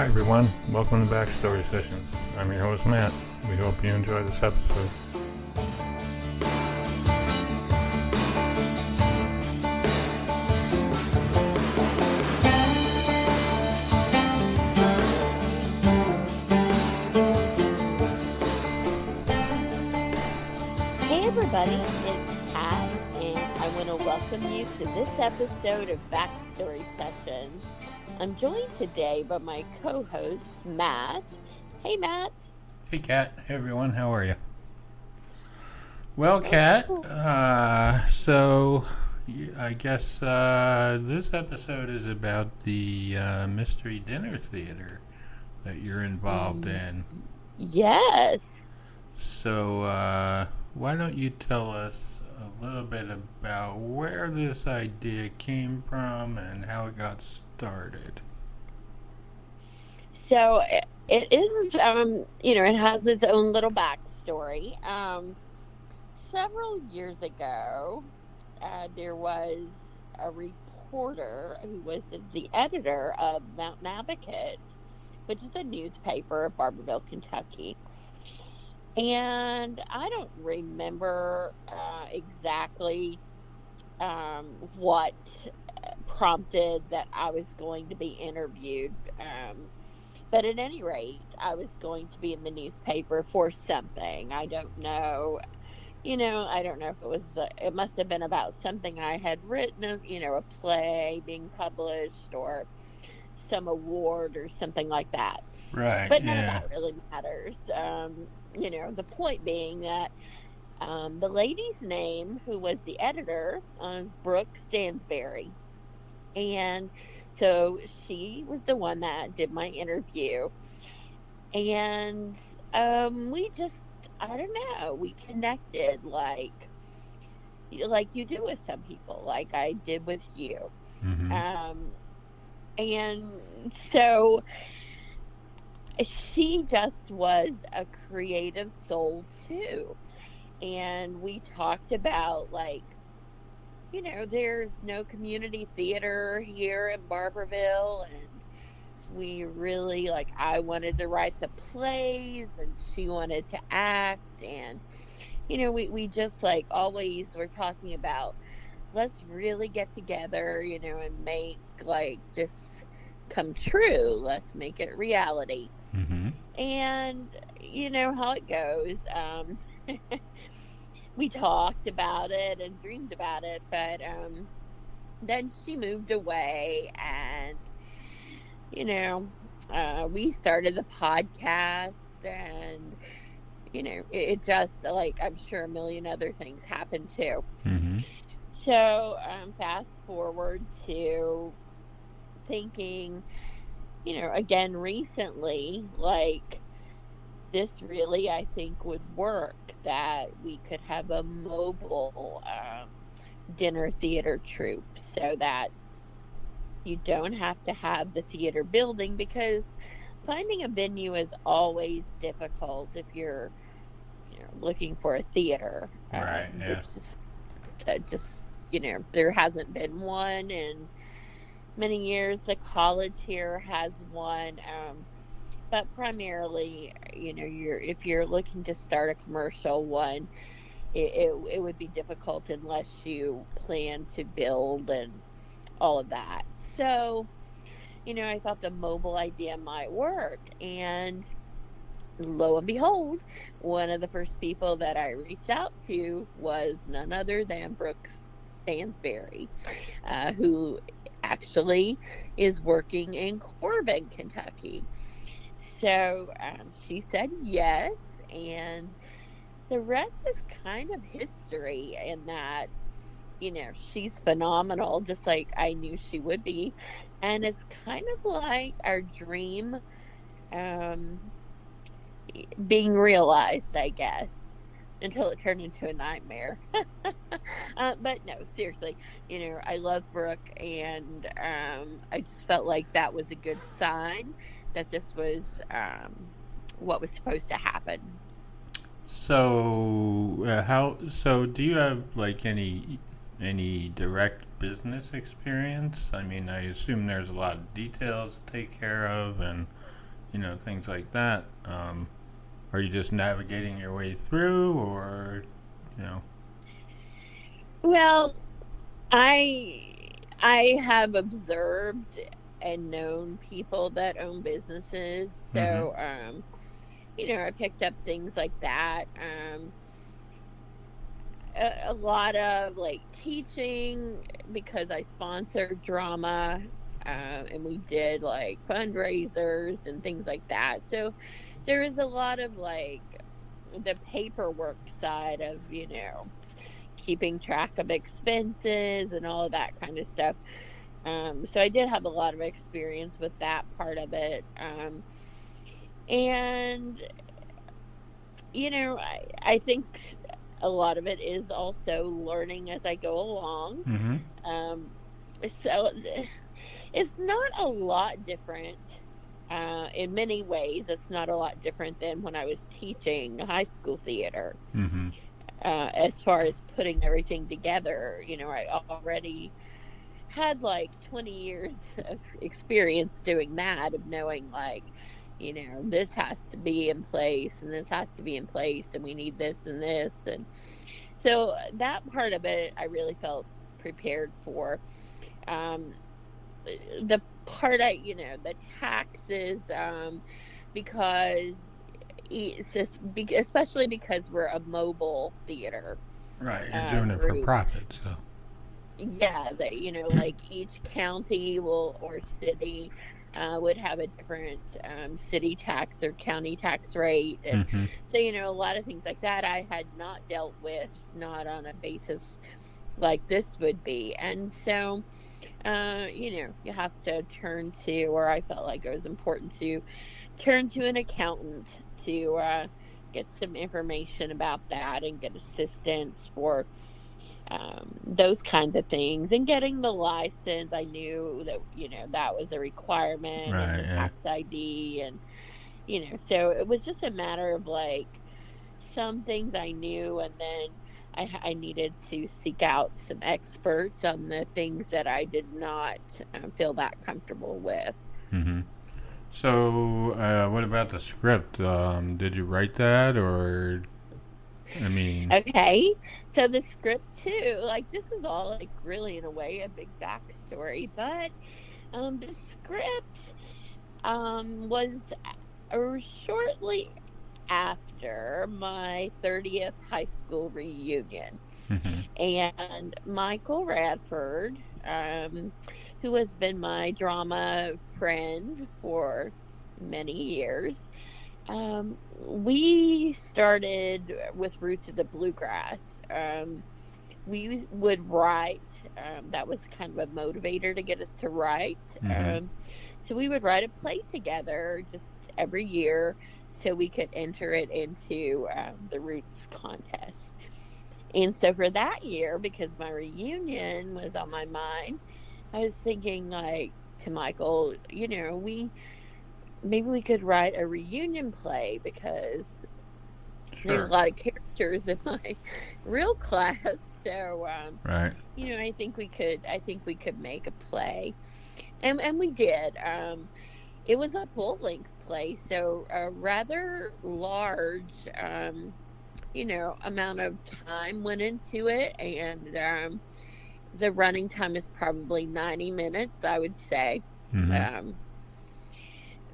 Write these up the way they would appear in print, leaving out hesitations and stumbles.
everyone, welcome to Backstory Sessions. I'm your host Matt. We hope you enjoy this episode. Hey everybody, it's Pat, and I want to welcome you to this episode of Backstory Sessions. I'm joined today by my co-host, Matt. Hey, Matt. Hey, Kat. Hey, everyone. How are you? Well, Kat, so I guess this episode is about the Mystery Dinner Theater that you're involved in. Yes. So why don't you tell us a little bit about where this idea came from and how it got started? So it is, it has its own little backstory. Several years ago, there was a reporter who was the editor of Mountain Advocate, which is a newspaper of Barberville, Kentucky. And I don't remember exactly what prompted that I was going to be interviewed. But at any rate, I was going to be in the newspaper for something. I don't know. I don't know if it was, it must have been about something I had written, a play being published or some award or something like that. Right. But none of that really matters. The point being that the lady's name, who was the editor, was Brooke Stansberry. And so she was the one that did my interview. And we just, I don't know, we connected like you do with some people, like I did with you. Mm-hmm. And so she just was a creative soul too. And we talked about there's no community theater here in Barberville, and we really, I wanted to write the plays and she wanted to act, and we just always were talking about, let's really get together, and make this come true. Let's make it reality. Mm-hmm. And how it goes. We talked about it and dreamed about it, but then she moved away, and we started the podcast, and it just, I'm sure a million other things happened too. Mm-hmm. So fast forward to thinking, again recently, this really, I think, would work, that we could have a mobile dinner theater troupe, so that you don't have to have the theater building, because finding a venue is always difficult if you're looking for a theater. Right, yeah. There hasn't been one in many years. The college here has one. But primarily, if you're looking to start a commercial one, it would be difficult unless you plan to build and all of that. So, I thought the mobile idea might work. And lo and behold, one of the first people that I reached out to was none other than Brooke Stansberry, who actually is working in Corbin, Kentucky. So she said yes, and the rest is kind of history, in that, she's phenomenal, just like I knew she would be. And it's kind of like our dream being realized, I guess, until it turned into a nightmare. But no, seriously, I love Brooke, and I just felt like that was a good sign that this was what was supposed to happen. So, So, do you have any direct business experience? I mean, I assume there's a lot of details to take care of, and things like that. Are you just navigating your way through, or you know? Well, I have observed and known people that own businesses, Mm-hmm. so I picked up things like that. A lot of like teaching because I sponsored drama, and we did like fundraisers and things like that. So there is a lot of like the paperwork side of keeping track of expenses and all of that kind of stuff. So I did have a lot of experience with that part of it. And I think a lot of it is also learning as I go along. Mm-hmm. Um, so it's not a lot different. In many ways, it's not a lot different than when I was teaching high school theater. Mm-hmm. As far as putting everything together, I already had like 20 years of experience doing that, of knowing like, this has to be in place and this has to be in place and we need this and this. And so that part of it, I really felt prepared for. Um, the part the taxes, because it's just, especially because we're a mobile theater Right. You're doing it for group. profit, so. Yeah, that like each county will or city would have a different city tax or county tax rate, and Mm-hmm. so a lot of things like that I had not dealt with, not on a basis like this would be. And so you have to turn to, or I felt like it was important to turn to an accountant to get some information about that and get assistance for those kinds of things. And getting the license, I knew that that was a requirement, and Right. the Yeah. tax ID, and so it was just a matter of like some things I knew, and then I needed to seek out some experts on the things that I did not feel that comfortable with. Mm-hmm. So, what about the script? Did you write that, or I mean? Okay, so the script too, like this is all like really in a way a big backstory, but the script was shortly after my 30th high school reunion. Mm-hmm. And Michael Radford, who has been my drama friend for many years, we started with Roots of the Bluegrass. We would write, that was kind of a motivator to get us to write. Mm-hmm. So we would write a play together just every year so we could enter it into the Roots contest. And so for that year, because my reunion was on my mind, I was thinking like to Michael, maybe we could write a reunion play, because there's a Sure. lot of characters in my real class. So Right. I think we could make a play. And we did. It was a full length play, so a rather large amount of time went into it, and the running time is probably 90 minutes, I would say. Mm-hmm. Um,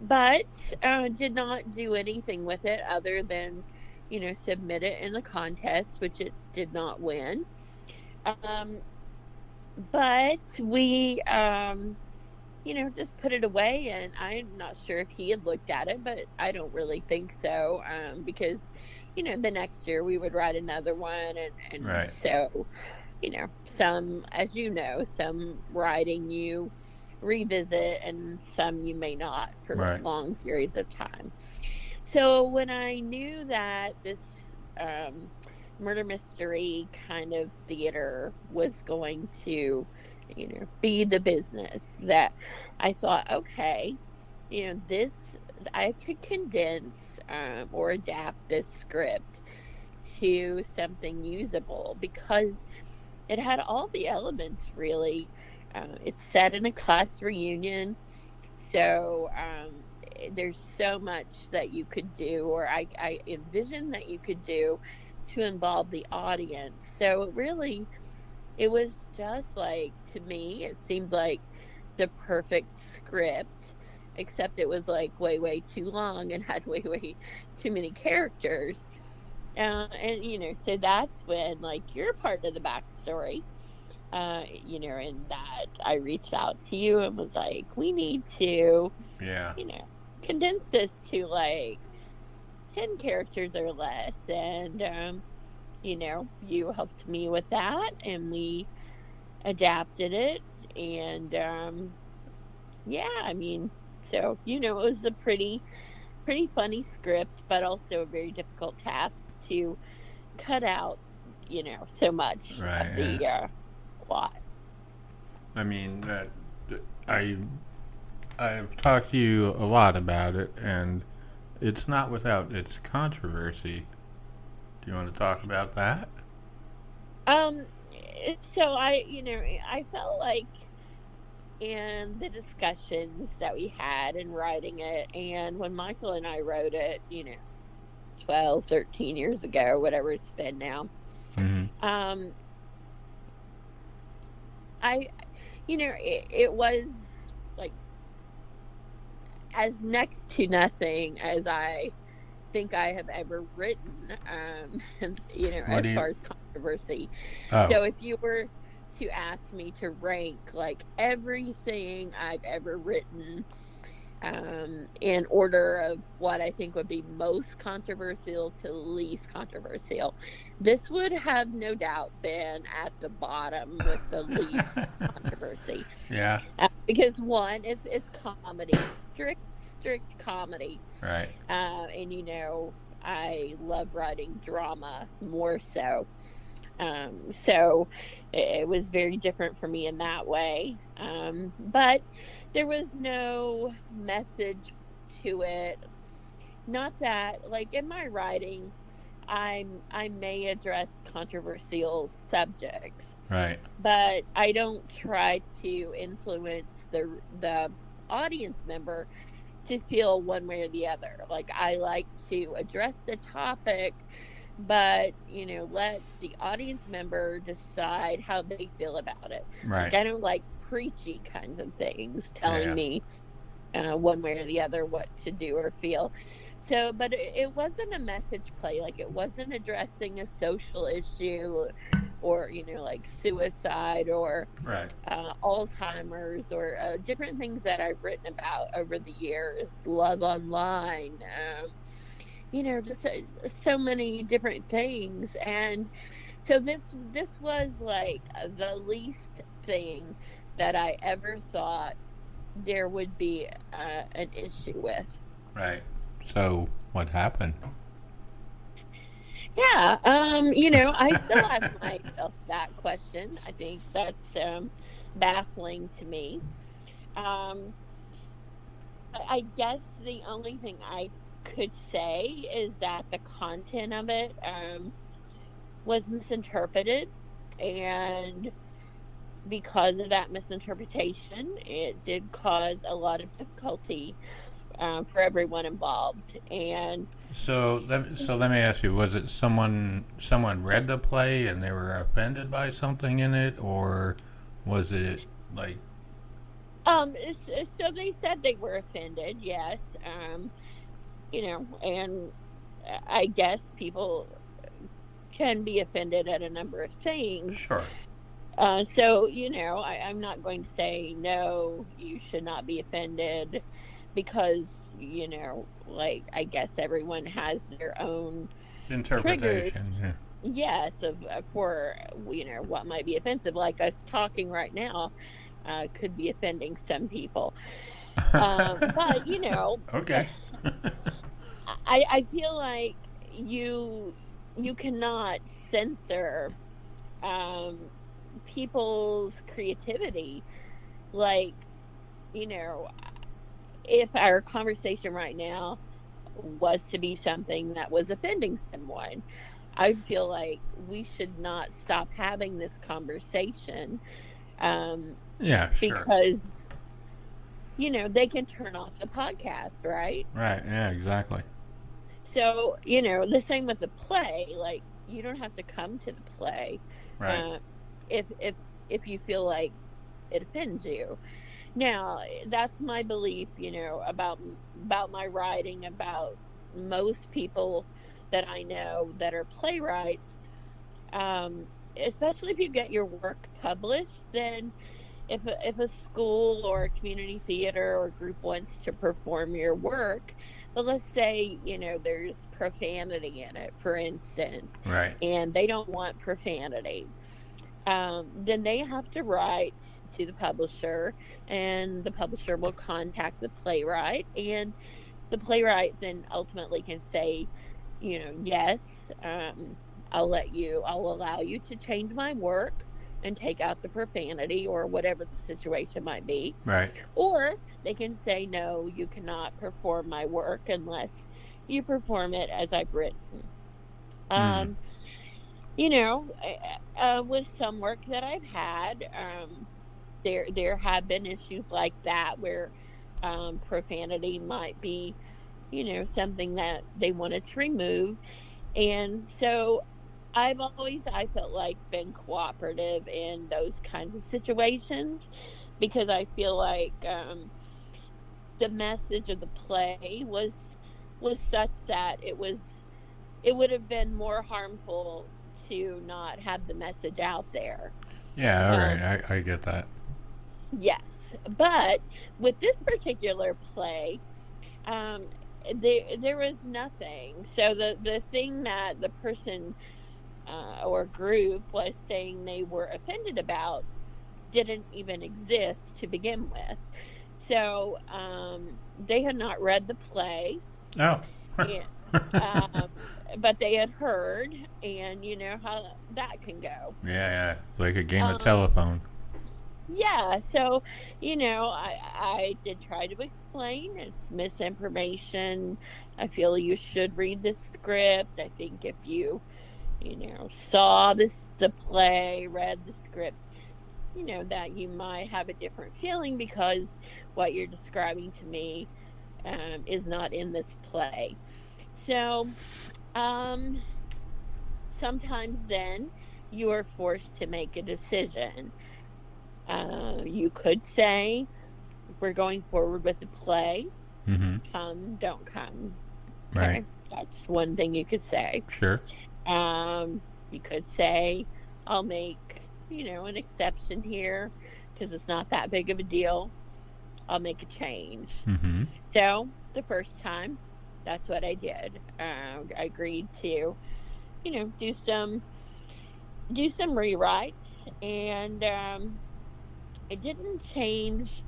but did not do anything with it other than, submit it in the contest, which it did not win. Um, but we, just put it away, and I'm not sure if he had looked at it, but I don't really think so, because, the next year we would write another one, and Right. so, as some writing you revisit, and some you may not for Right. long periods of time. So when I knew that this um, murder mystery kind of theater was going to, be the business, that I thought, okay, this, I could condense or adapt this script to something usable, because it had all the elements really. It's set in a class reunion, so there's so much that you could do, or I envisioned that you could do to involve the audience. So it was just like, to me, it seemed like the perfect script, except it was like way, way too long and had way, way too many characters. And, so that's when, like, you're part of the backstory, and that I reached out to you and was like, we need to, Yeah. condense this to like 10 characters or less. And, you helped me with that, and we adapted it. And, yeah, I mean, so, it was a pretty funny script, but also a very difficult task to cut out, so much Right. of the plot. I mean, I I've talked to you a lot about it, and it's not without its controversy. Do you want to talk about that? Um, so I felt like in the discussions that we had in writing it, and when Michael and I wrote it, 12, 13 years ago, whatever it's been now, Mm-hmm. um, it was like as next to nothing as I think I have ever written, What do as you? far as controversy. Oh, So if you were to ask me to rank like everything I've ever written, in order of what I think would be most controversial to least controversial, this would have no doubt been at the bottom with the least controversy. yeah. Because one, it's comedy, strict comedy, Right. and I love writing drama more so. So it was very different for me in that way. But there was no message to it. Not that, like, in my writing, I may address controversial subjects, Right. but I don't try to influence the audience member to feel one way or the other. Like, I like to address the topic, but let the audience member decide how they feel about it. Like, Right. I don't like preachy kinds of things telling Yeah. me one way or the other what to do or feel. So, but it wasn't a message play. Like, it wasn't addressing a social issue, or like suicide, or Right. Alzheimer's, or different things that I've written about over the years, love online, just so many different things. And so this was like the least thing that I ever thought there would be an issue with. Right. So what happened? Yeah, I still ask myself that question. I think that's baffling to me. Um, I guess the only thing I could say is that the content of it was misinterpreted, and because of that misinterpretation, it did cause a lot of difficulty for everyone involved. And So let me ask you: was it someone read the play and they were offended by something in it, or was it like? so they said they were offended, yes. And I guess people can be offended at a number of things. Sure. So, I'm not going to say, no, you should not be offended, because, like, I guess everyone has their own triggers, Interpretation. Yeah. yes, for, what might be offensive. Like us talking right now could be offending some people. But, Okay. I feel like you cannot censor um, people's creativity. Like, you know, if our conversation right now was to be something that was offending someone, I feel like we should not stop having this conversation, Yeah, sure. because they can turn off the podcast, right? Right. Yeah. Exactly. So, the same with the play. Like, you don't have to come to the play Right. uh, if you feel like it offends you. Now, that's my belief, about my writing, about most people that I know that are playwrights. Especially if you get your work published, then if a school or a community theater or group wants to perform your work, but let's say there's profanity in it, for instance, Right. and they don't want profanity, then they have to write to the publisher, and the publisher will contact the playwright, and the playwright then ultimately can say, yes, um, I'll allow you to change my work and take out the profanity or whatever the situation might be. Right. Or they can say, no, you cannot perform my work unless you perform it as I've written. Hmm. Um, with some work that I've had, there have been issues like that where profanity might be, something that they wanted to remove. And so I felt like, been cooperative in those kinds of situations, because I feel like the message of the play was such that it would have been more harmful to not have the message out there. Yeah. All Um, right. I get that. yes, but with this particular play, um, there was nothing. So the thing that the person or group was saying they were offended about didn't even exist to begin with. So they had not read the play, Oh. and, um, but they had heard, and you know how that can go. Yeah. Yeah. Like a game of Um, telephone. yeah, so I did try to explain it's misinformation. I feel you should read the script. I think if you saw the play, read the script, that you might have a different feeling, because what you're describing to me is not in this play. So, um, sometimes then you are forced to make a decision. You could say, we're going forward with the play. Mm-hmm. Come, don't come. Right. Okay, that's one thing you could say. Sure. You could say, I'll make, an exception here because it's not that big of a deal. I'll make a change. Mm-hmm. So the first time, that's what I did. I agreed to, do some rewrites, and it didn't change.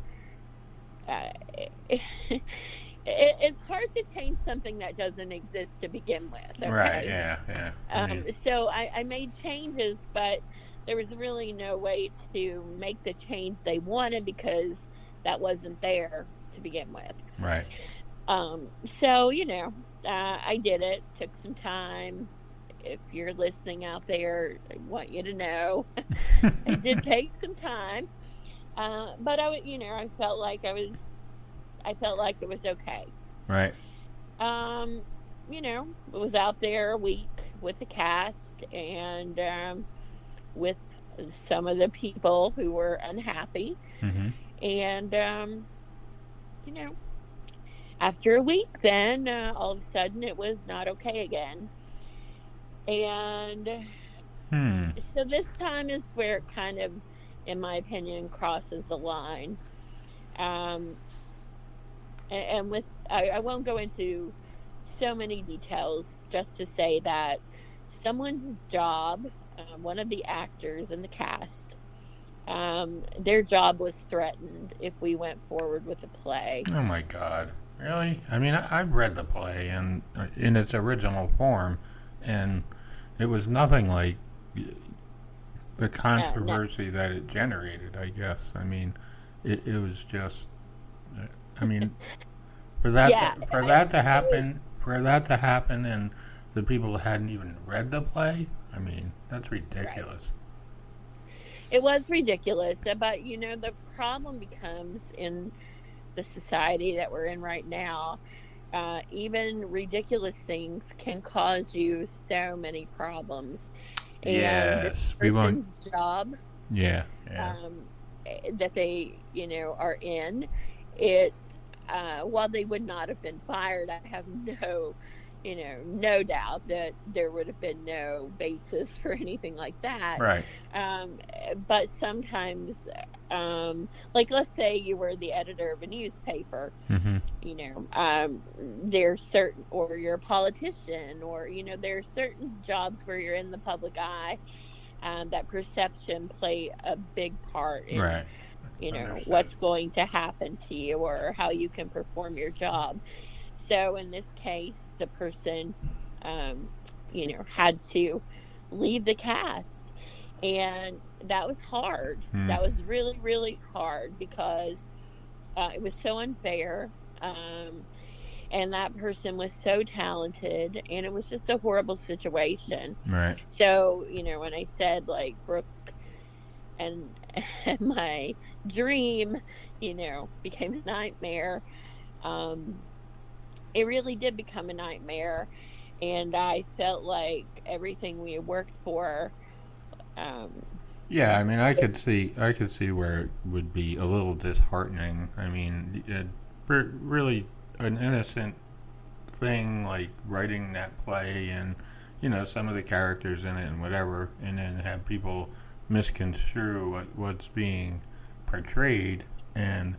It's hard to change something that doesn't exist to begin with. Right. Okay, Yeah. Yeah. I mean. so I made changes, but there was really no way to make the change they wanted because that wasn't there to begin with. Right. So I did it. Took some time. If you're listening out there, I want you to know it did take some time. But I felt like it was okay. Right. Um, it was out there a week with the cast, and with some of the people who were unhappy. Mm-hmm. And, you know, after a week, then all of a sudden it was not okay again. And Hmm. so this time is where it kind of, in my opinion, crosses the line. Um, and with, I won't go into so many details, just to say that someone's job, one of the actors in the cast, their job was threatened if we went forward with the play. Oh my God. Really? I mean, I've read the play and in its original form, and it was nothing like the No, controversy that it generated. I guess. I mean, it was just. I mean, yeah, for that to it was happen, and the people hadn't even read the play. I mean, that's right. ridiculous. It was ridiculous, but the problem becomes in the society that we're in right now, even ridiculous things can cause you so many problems. And this Yes, we won't. person's job, Yeah, yeah, um, that they, are in, it, while they would not have been fired, I have no doubt that there would have been no basis for anything like that. right. Um, but sometimes, like let's say you were the editor of a newspaper, Mm-hmm. there's certain, or you're a politician, or, there are certain jobs where you're in the public eye, that perception play a big part in, Right. Understood. what's going to happen to you or how you can perform your job. So in this case, the person, um, had to leave the cast, and that was hard. Mm. That was really, really hard because it was so unfair. And that person was so talented, and it was just a horrible situation. Right. So, when I said like Brooke and my dream, became a nightmare, um, it really did become a nightmare. And I felt like everything we worked for, um, Yeah, I mean, I could see where it would be a little disheartening. I mean, really an innocent thing like writing that play and some of the characters in it and whatever, and then have people misconstrue what's being portrayed, and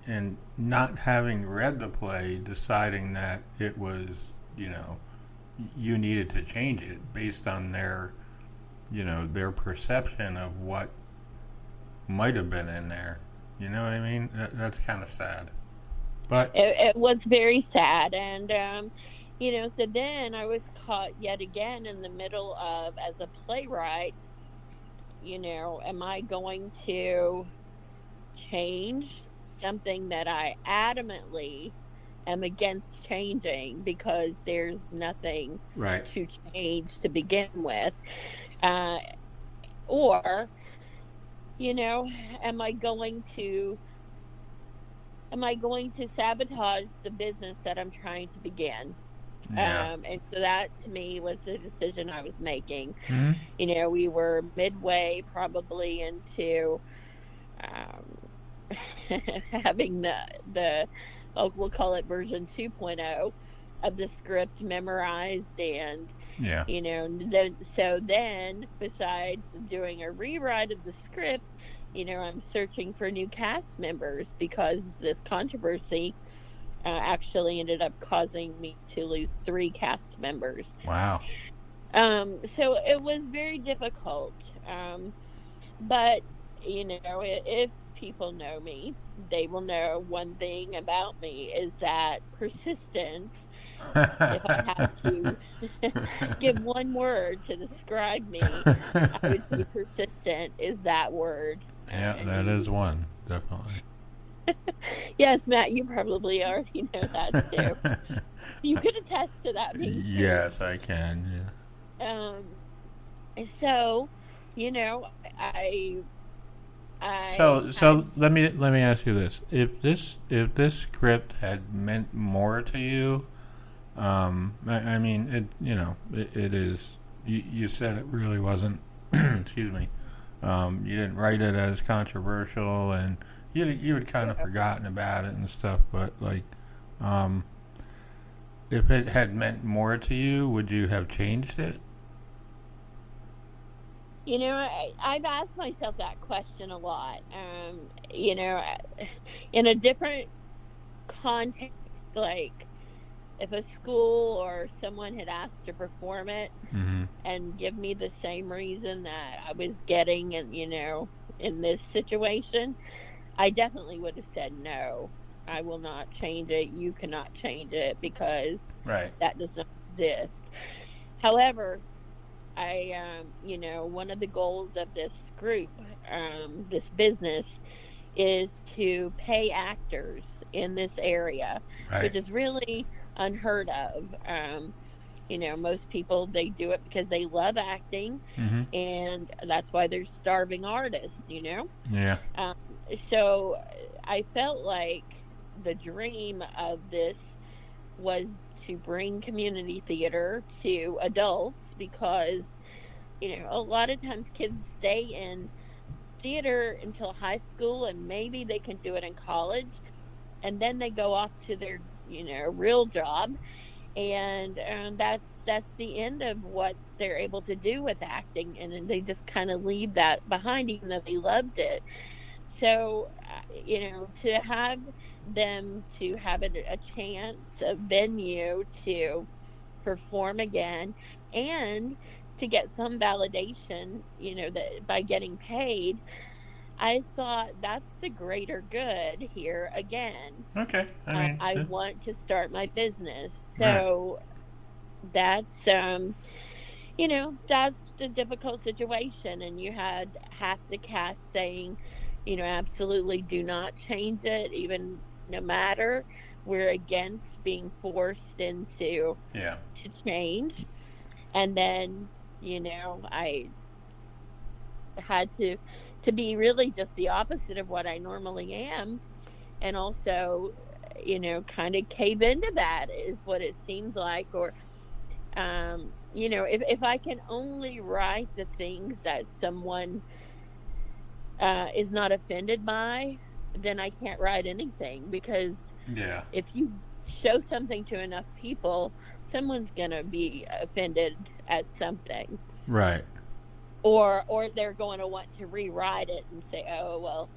and not having read the play, deciding that it was you needed to change it based on their perception of what might have been in there. You know what I mean? That's kind of sad. But it was very sad. And, so then I was caught yet again in the middle of, as a playwright, am I going to change something that I adamantly am against changing because there's nothing right, to change to begin with? Uh, or, you know, am I going to am I going to sabotage the business that I'm trying to begin? yeah, And so that to me was the decision I was making. hmm, We were midway probably into, um, having the we'll call it version 2.0 of the script memorized. And yeah, then besides doing a rewrite of the script, I'm searching for new cast members because this controversy actually ended up causing me to lose 3 cast members. wow, So it was very difficult. But if people know me, they will know one thing about me is that persistence. If I had to give one word to describe me, I would say persistent is that word. yeah, that is one definitely. Yes, Matt, you probably already know that too. You could attest to that being true. Yes, I can. Um, so, I So, had, let me ask you this: if this script had meant more to you, I mean, it is. You said it really wasn't. Excuse me. You didn't write it as controversial, and you had kind of forgotten about it and stuff. But like, um, if it had meant more to you, would you have changed it? I've asked myself that question a lot. In a different context, like if a school or someone had asked to perform it Mm-hmm. and give me the same reason that I was getting, and in this situation, I definitely would have said no. I will not change it. You cannot change it because Right. that does not exist. However, one of the goals of this group, this business, is to pay actors in this area, Right. which is really unheard of. Most people, they do it because they love acting, Mm-hmm. and that's why they're starving artists. Yeah. Um, So I felt like the dream of this was to bring community theater to adults because, a lot of times kids stay in theater until high school and maybe they can do it in college, and then they go off to their, real job, and that's the end of what they're able to do with acting, and then they just kind of leave that behind even though they loved it. So, to have them to have a chance, a venue to perform again, and to get some validation, that by getting paid, I thought that's the greater good here again. Okay. I mean, I want to start my business. right. So that's, that's the difficult situation. And you had half the cast saying, absolutely do not change it, even no matter. We're against being forced into Yeah. to change. And then, I had to be really just the opposite of what I normally am, and also, kind of cave into that is what it seems like. Or, if I can only write the things that someone is not offended by, then I can't write anything, because Yeah. if you show something to enough people, someone's gonna be offended at something, Right. or they're going to want to rewrite it and say, oh well,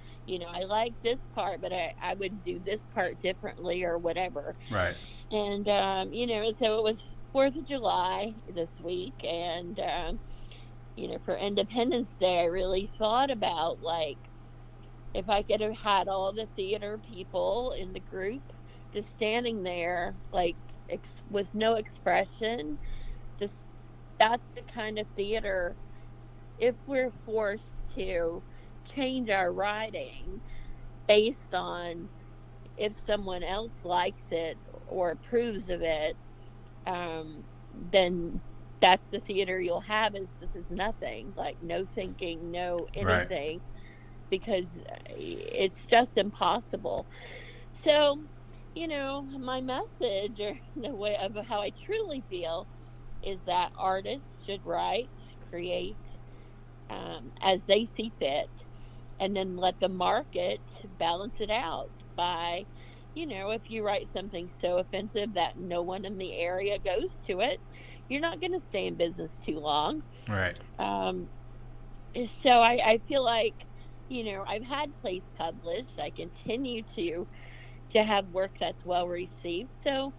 I like this part, but I would do this part differently or whatever. Right. And so it was 4th of July this week, and for Independence Day I really thought about, like, if I could have had all the theater people in the group just standing there, like, with no expression, just, that's the kind of theater, if we're forced to change our writing based on if someone else likes it or approves of it, then that's the theater you'll have. Is this is nothing, like no thinking, no Right. anything, because it's just impossible. So, my message, or the way of how I truly feel, is that artists should write, create, as they see fit, and then let the market balance it out by, if you write something so offensive that no one in the area goes to it, you're not going to stay in business too long. Right. Um, so I feel like, I've had plays published. I continue to have work that's well received. So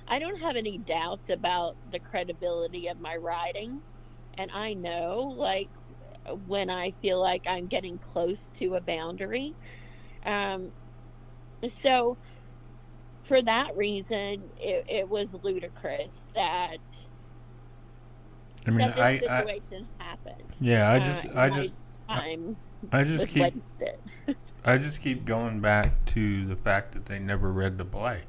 I don't have any doubts about the credibility of my writing. And I know, like, when I feel like I'm getting close to a boundary. Um, so for that reason, it was ludicrous I mean, that this situation happened, yeah, and my time I just was keep, wasted. I just keep going back to the fact that they never read the play.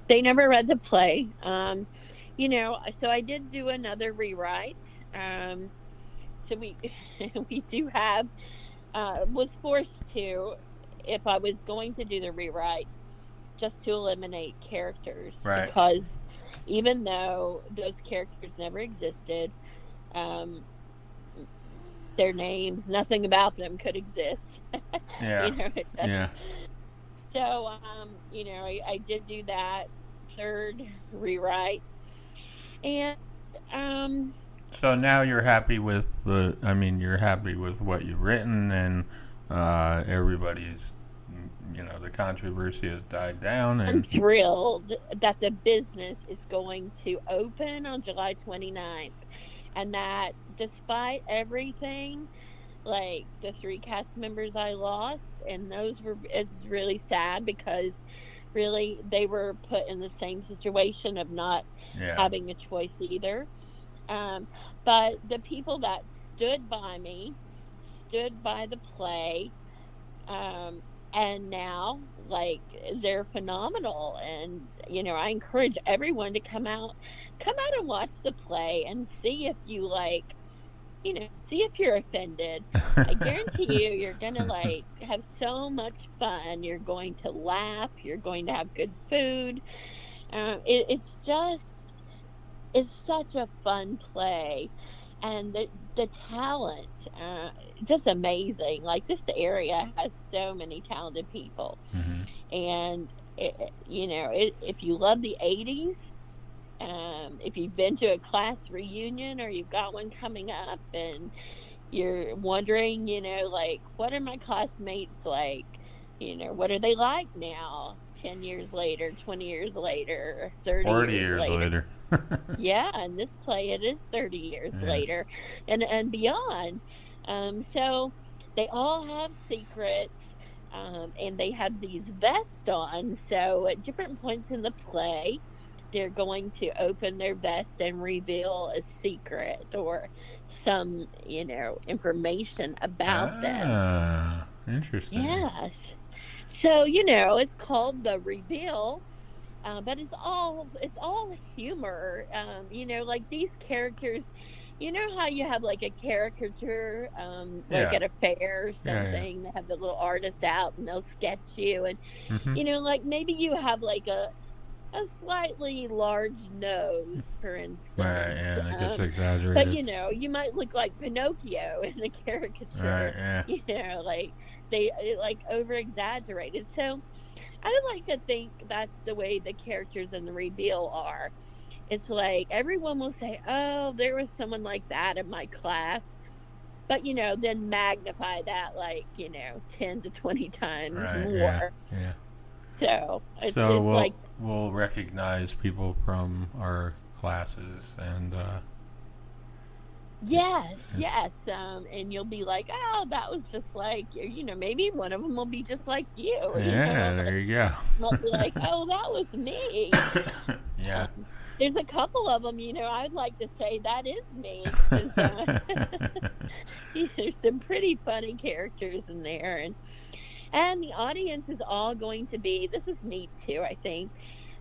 They never read the play. So I did do another rewrite. So we we do have, was forced to, if I was going to do the rewrite, just to eliminate characters, Right. because even though those characters never existed, um, their names, nothing about them could exist. Yeah. It just, Yeah. so I did do that third rewrite, and um, So now you're happy with the. I mean, you're happy with what you've written, and everybody's. The controversy has died down, I'm and thrilled that the business is going to open on July 29th, and that despite everything, like the three cast members I lost, and those were, it's really sad because really they were put in the same situation of not yeah. having a choice either. Um, but the people that stood by me, stood by the play, um, and now, like, they're phenomenal. And I encourage everyone to come out and watch the play and see if you like see if you're offended. I guarantee you're gonna like have so much fun. You're going to laugh. You're going to have good food. It's such a fun play, and the talent, just amazing. Like this area has so many talented people, Hmm. and if you love the '80s, if you've been to a class reunion or you've got one coming up, and you're wondering, like, what are my classmates like? What are they like now? 10 years later, 20 years later, 30 40 years years later. later. Yeah, in this play, it is 30 years Yeah. later and beyond. So they all have secrets, and they have these vests on. So at different points in the play, they're going to open their vest and reveal a secret or some, information about them. Ah, interesting. Yes. So, it's called the reveal, but it's all humor. Like these characters, how you have like a caricature, like Yeah. at a fair or Yeah, something. They have the little artist out and they'll sketch you, and yeah. Hmm. like maybe you have like a slightly large nose, for Right, instance. yeah, they just But exaggerated. you might look like Pinocchio in the Right, caricature. yeah. Like they like over exaggerated. So I like to think that's the way the characters in the reveal are. It's like everyone will say, "Oh, there was someone like that in my class," but then magnify that like 10 to 20 times Right, yeah, more. yeah. So So it's we'll like, we'll recognize people from our classes, and yes, it's, yes, and you'll be like, "Oh, that was just like you." Maybe one of them will be just like you. yeah, there you go. Might be like, "Oh, that was me." Yeah. There's a couple of them, I'd like to say that is me because there's some pretty funny characters in there, and the audience is all going to be. This is neat too, I think.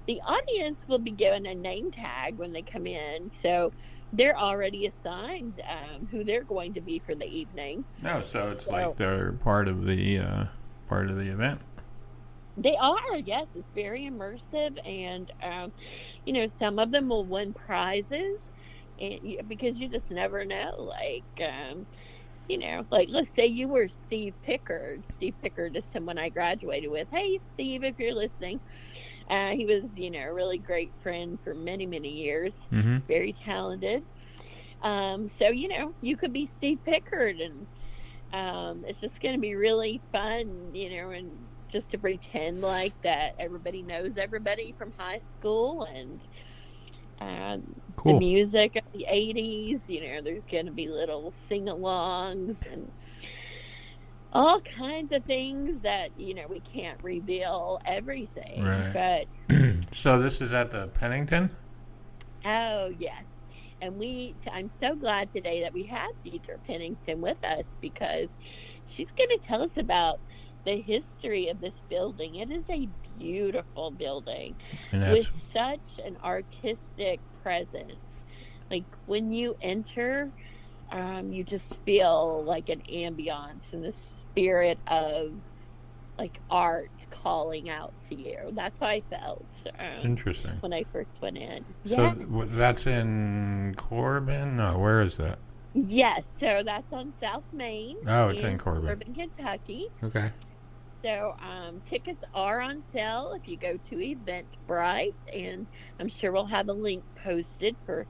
The audience will be given a name tag when they come in, so they're already assigned who they're going to be for the evening. No, so it's like So they're part of the event. they are, yes, it's very immersive, and some of them will win prizes, and because you just never know, like like let's say you were Steve Pickard. Steve Pickard is someone I graduated with. Hey, Steve, if you're listening, he was a really great friend for many many years, Mm-hmm. very talented. So you could be Steve Pickard, and it's just going to be really fun, and just to pretend like that everybody knows everybody from high school, and the Cool. music of the '80s. There's going to be little sing-alongs and all kinds of things that we can't reveal everything, Right. but So this is at the Pennington. oh yes. And I'm so glad today that we had Deidre Pennington with us because she's going to tell us about the history of this building. It is a beautiful building And with that's such an artistic presence. Like when you enter, you just feel like an ambiance and the spirit of like art calling out to you. That's how I felt interesting. when I first went in. So Yeah. that's in Corbin? No, where is that? Yes, so that's on South Main Oh, it's in in Corbin. Corbin, Kentucky. Okay. So tickets are on sale if you go to Eventbrite, and I'm sure we'll have a link posted for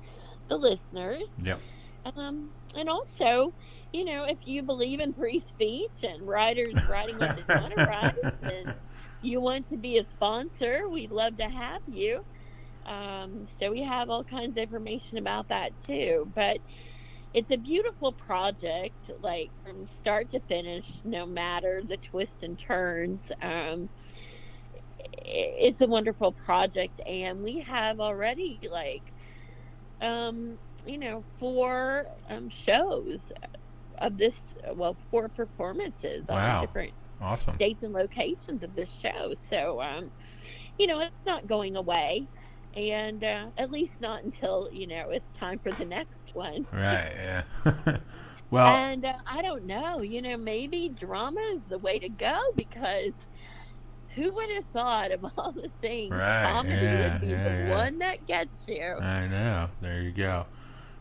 the listeners. Yep. And also, if you believe in free speech and writers writing what they want to write, and you want to be a sponsor, we'd love to have you. So we have all kinds of information about that too. But it's a beautiful project, like from start to finish, no matter the twists and turns. It's a wonderful project, and we have already like four shows of this, well, four performances on Wow. different Awesome. dates and locations of this show. So it's not going away, and at least not until it's time for the next one. Right. Yeah. Well. And I don't know, maybe drama is the way to go, because who would have thought of all the things Right. comedy would Yeah. be the Yeah. Yeah. one that gets you? I know. There you go.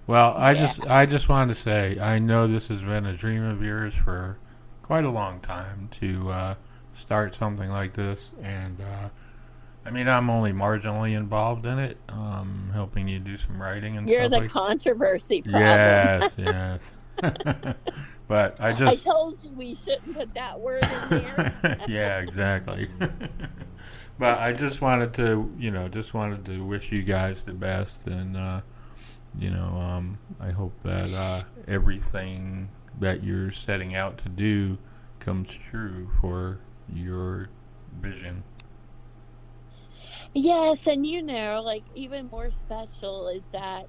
Well, Yeah. I just wanted to say I know this has been a dream of yours for quite a long time to start something like this, and I mean I'm only marginally involved in it, helping you do some writing and You're stuff the like. controversy problem. Yes, yes. But I I just. told you we shouldn't put that word in there. Yeah, exactly. But I just wanted to, wish you guys the best, and I hope that everything that you're setting out to do comes true for your vision. Yes, and like even more special is that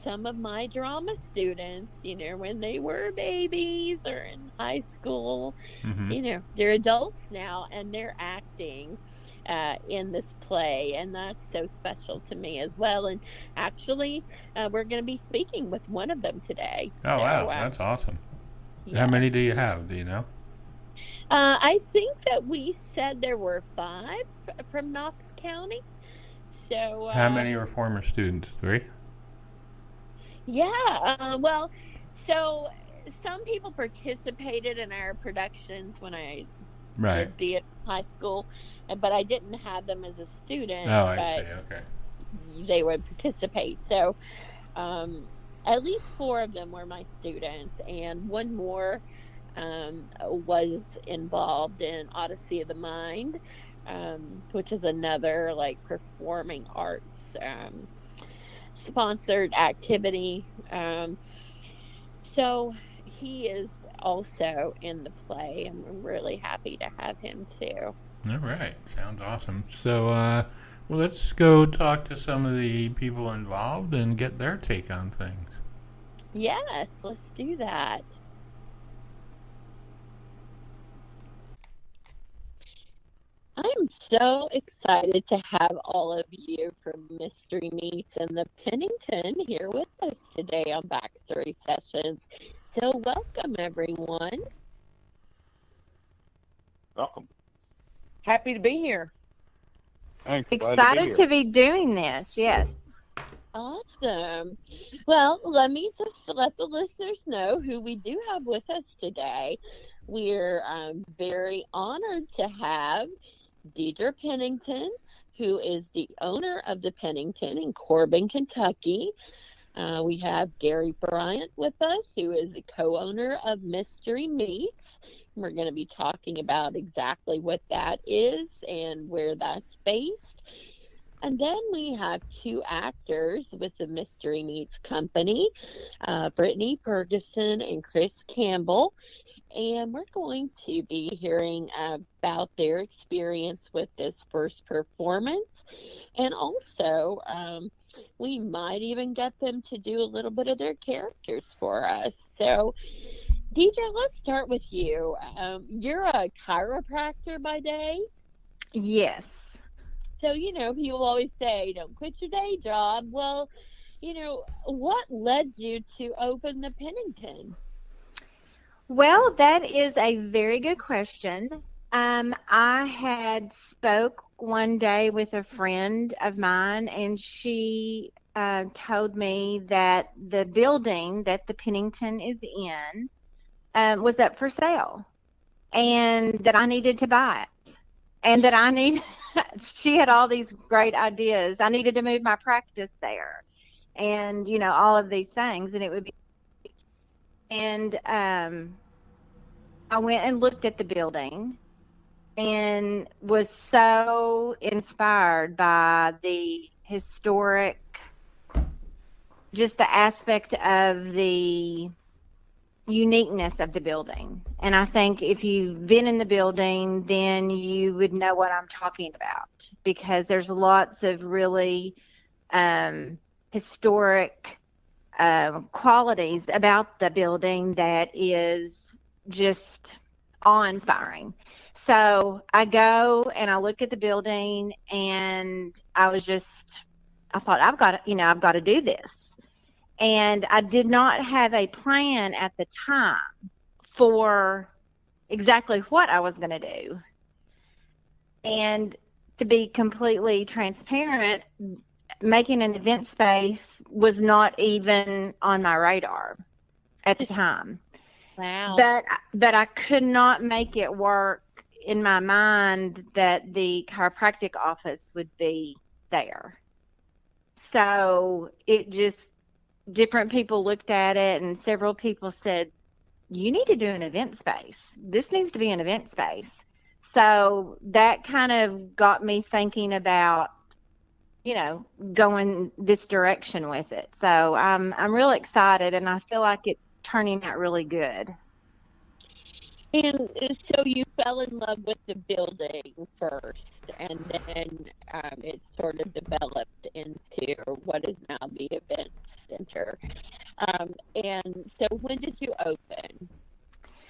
some of my drama students, when they were babies or in high school, Hmm. they're adults now and they're acting in this play, and that's so special to me as well. And actually, we're going to be speaking with one of them today. Oh So, wow, that's awesome. How yes. many do you have? Do you know? I think that we said there were five from Knox County. So, How many are former students? Three. yeah, well, so some people participated in our productions when I Right. did theater in high school, but I didn't have them as a student, Oh, I see. but Okay. they would participate. So, um, at least four of them were my students, and one more was involved in Odyssey of the Mind, which is another like performing arts sponsored activity. So he is also in the play, and I'm really happy to have him too. All right, sounds awesome. So, well, let's go talk to some of the people involved and get their take on things. Yes, let's do that. I'm so excited to have all of you from Mystery Meats and the Pennington here with us today on Backstory Sessions. So, welcome everyone. Welcome. Happy to be here. Thanks. Glad to be Excited here. to be doing this. Yes. Awesome. Well, let me just let the listeners know who we do have with us today. We're very honored to have Deidre Pennington, who is the owner of the Pennington in Corbin, Kentucky. We have Gary Bryant with us, who is the co-owner of Mystery Meats. We're going to be talking about exactly what that is and where that's based. And then we have two actors with the Mystery Meats Company, Brittany Ferguson and Chris Campbell. And we're going to be hearing about their experience with this first performance. And also, we might even get them to do a little bit of their characters for us. So, Deidre, let's start with you. You're a chiropractor by day. Yes. So, people always say, don't quit your day job. Well, what led you to open the Pennington? Well, that is a very good question. I had spoke one day with a friend of mine, and she told me that the building that the Pennington is in was up for sale, and that I needed to buy it, and that I need. She had all these great ideas. I needed to move my practice there, and all of these things, and it would be. And I went and looked at the building and was so inspired by the historic, just the aspect of the uniqueness of the building. And I think if you've been in the building, then you would know what I'm talking about, because there's lots of really historic qualities about the building that is just awe-inspiring. So I go and I look at the building, and I was just I thought I've got to do this. And I did not have a plan at the time for exactly what I was going to do. And to be completely transparent, making an event space was not even on my radar at the time. Wow. But I could not make it work in my mind that the chiropractic office would be there. So it just, different people looked at it, and several people said, you need to do an event space. This needs to be an event space. So that kind of got me thinking about, going this direction with it. So I'm real excited, and I feel like it's turning out really good. And so you fell in love with the building first, and then it sort of developed into what is now the event center. And so when did you open?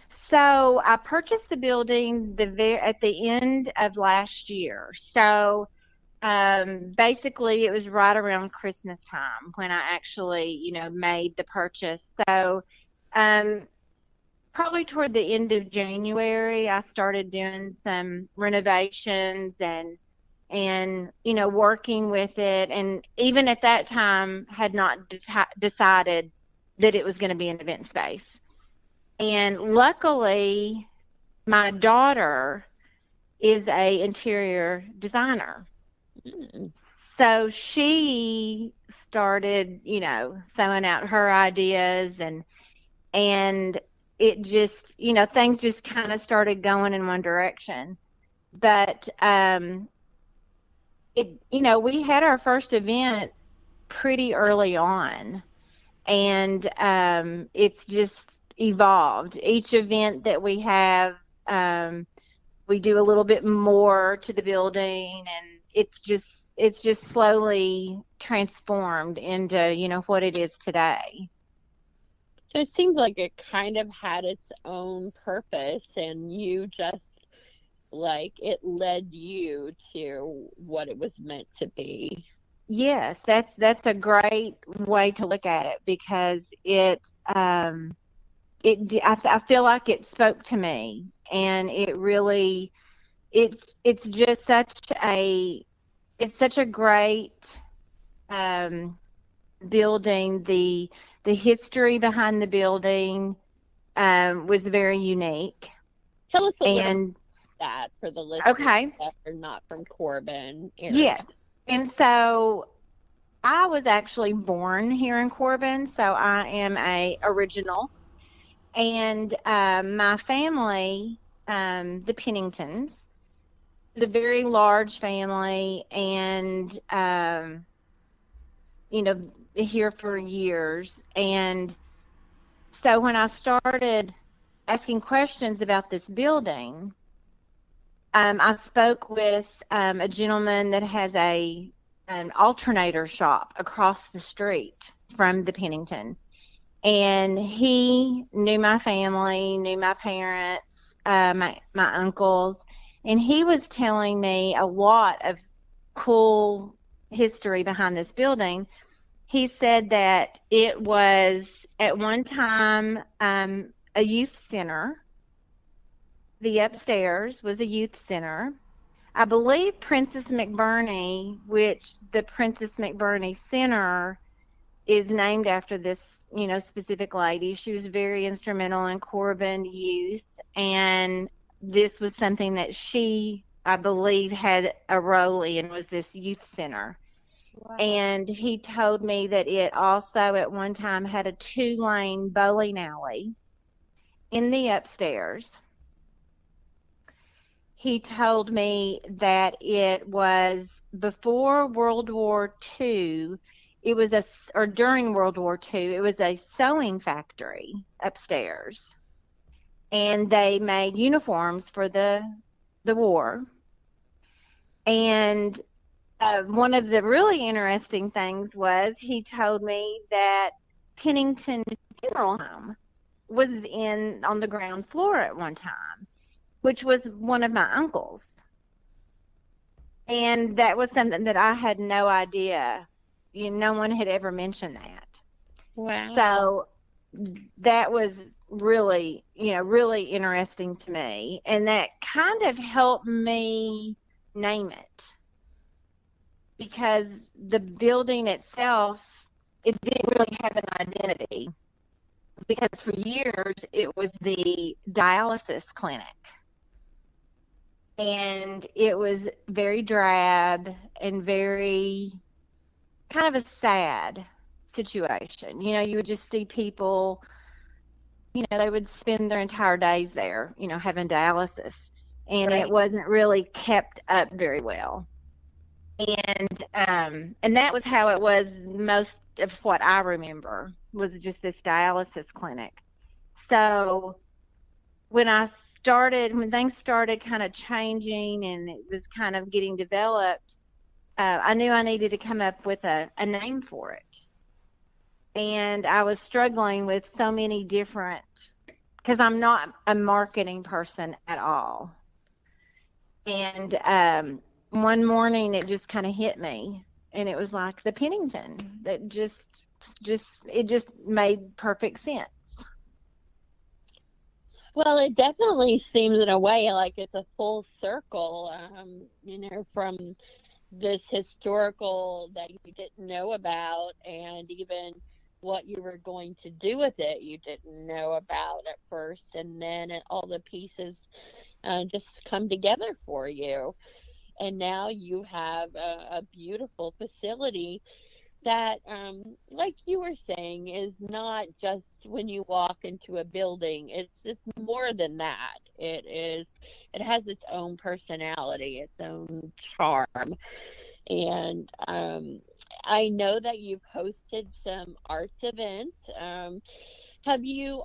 So I purchased the building at the end of last year. So basically it was right around Christmas time when I actually, made the purchase. So probably toward the end of January, I started doing some renovations and working with it. And even at that time, had not decided that it was going to be an event space. And luckily, my daughter is a interior designer. So she started, throwing out her ideas, and it just, things just kind of started going in one direction. But we had our first event pretty early on, and it's just evolved. Each event that we have, we do a little bit more to the building, and it's just slowly transformed into what it is today. So it seems like it kind of had its own purpose, and you just, it led you to what it was meant to be. Yes, that's a great way to look at it, because I feel like it spoke to me, and it really, it's just such a great building. The history behind the building was very unique. Tell us a little about that for the listeners that are not from Corbin area. Yes. And so I was actually born here in Corbin, so I am a original. And my family, the Penningtons, is a very large family, and here for years. And so when I started asking questions about this building, I spoke with a gentleman that has an alternator shop across the street from the Pennington. And he knew my family, knew my parents, my uncles, and he was telling me a lot of cool history behind this building. He said that it was at one time a youth center. The upstairs was a youth center. I believe Princess McBurney, which the Princess McBurney Center is named after this, specific lady. She was very instrumental in Corbin youth, and this was something that she, I believe, had a role in, was this youth center. Wow. And he told me that it also at one time had a 2-lane bowling alley in the upstairs. He told me that it was before World War II. It was during World War II, it was a sewing factory upstairs, and they made uniforms for the war. And one of the really interesting things was he told me that Pennington Funeral Home was on the ground floor at one time, which was one of my uncles. And that was something that I had no idea No one had ever mentioned that. Wow. So that was really, really interesting to me. And that kind of helped me name it, because the building itself, it didn't really have an identity, because for years it was the dialysis clinic. And it was very drab and very kind of a sad situation. You would just see people, they would spend their entire days there, having dialysis. And Right. it wasn't really kept up very well. And that was how it was. Most of what I remember was just this dialysis clinic. So when things started kind of changing and it was kind of getting developed, I knew I needed to come up with a name for it. And I was struggling with so many different, because I'm not a marketing person at all. And one morning it just kind of hit me, and it was like the Pennington. That it just made perfect sense. Well, it definitely seems in a way like it's a full circle, from this historical that you didn't know about, and even what you were going to do with it you didn't know about at first, and then all the pieces just come together for you, and now you have a beautiful facility that, like you were saying, is not just when you walk into a building. It's more than that. It has its own personality, its own charm. And I know that you've hosted some arts events. Have you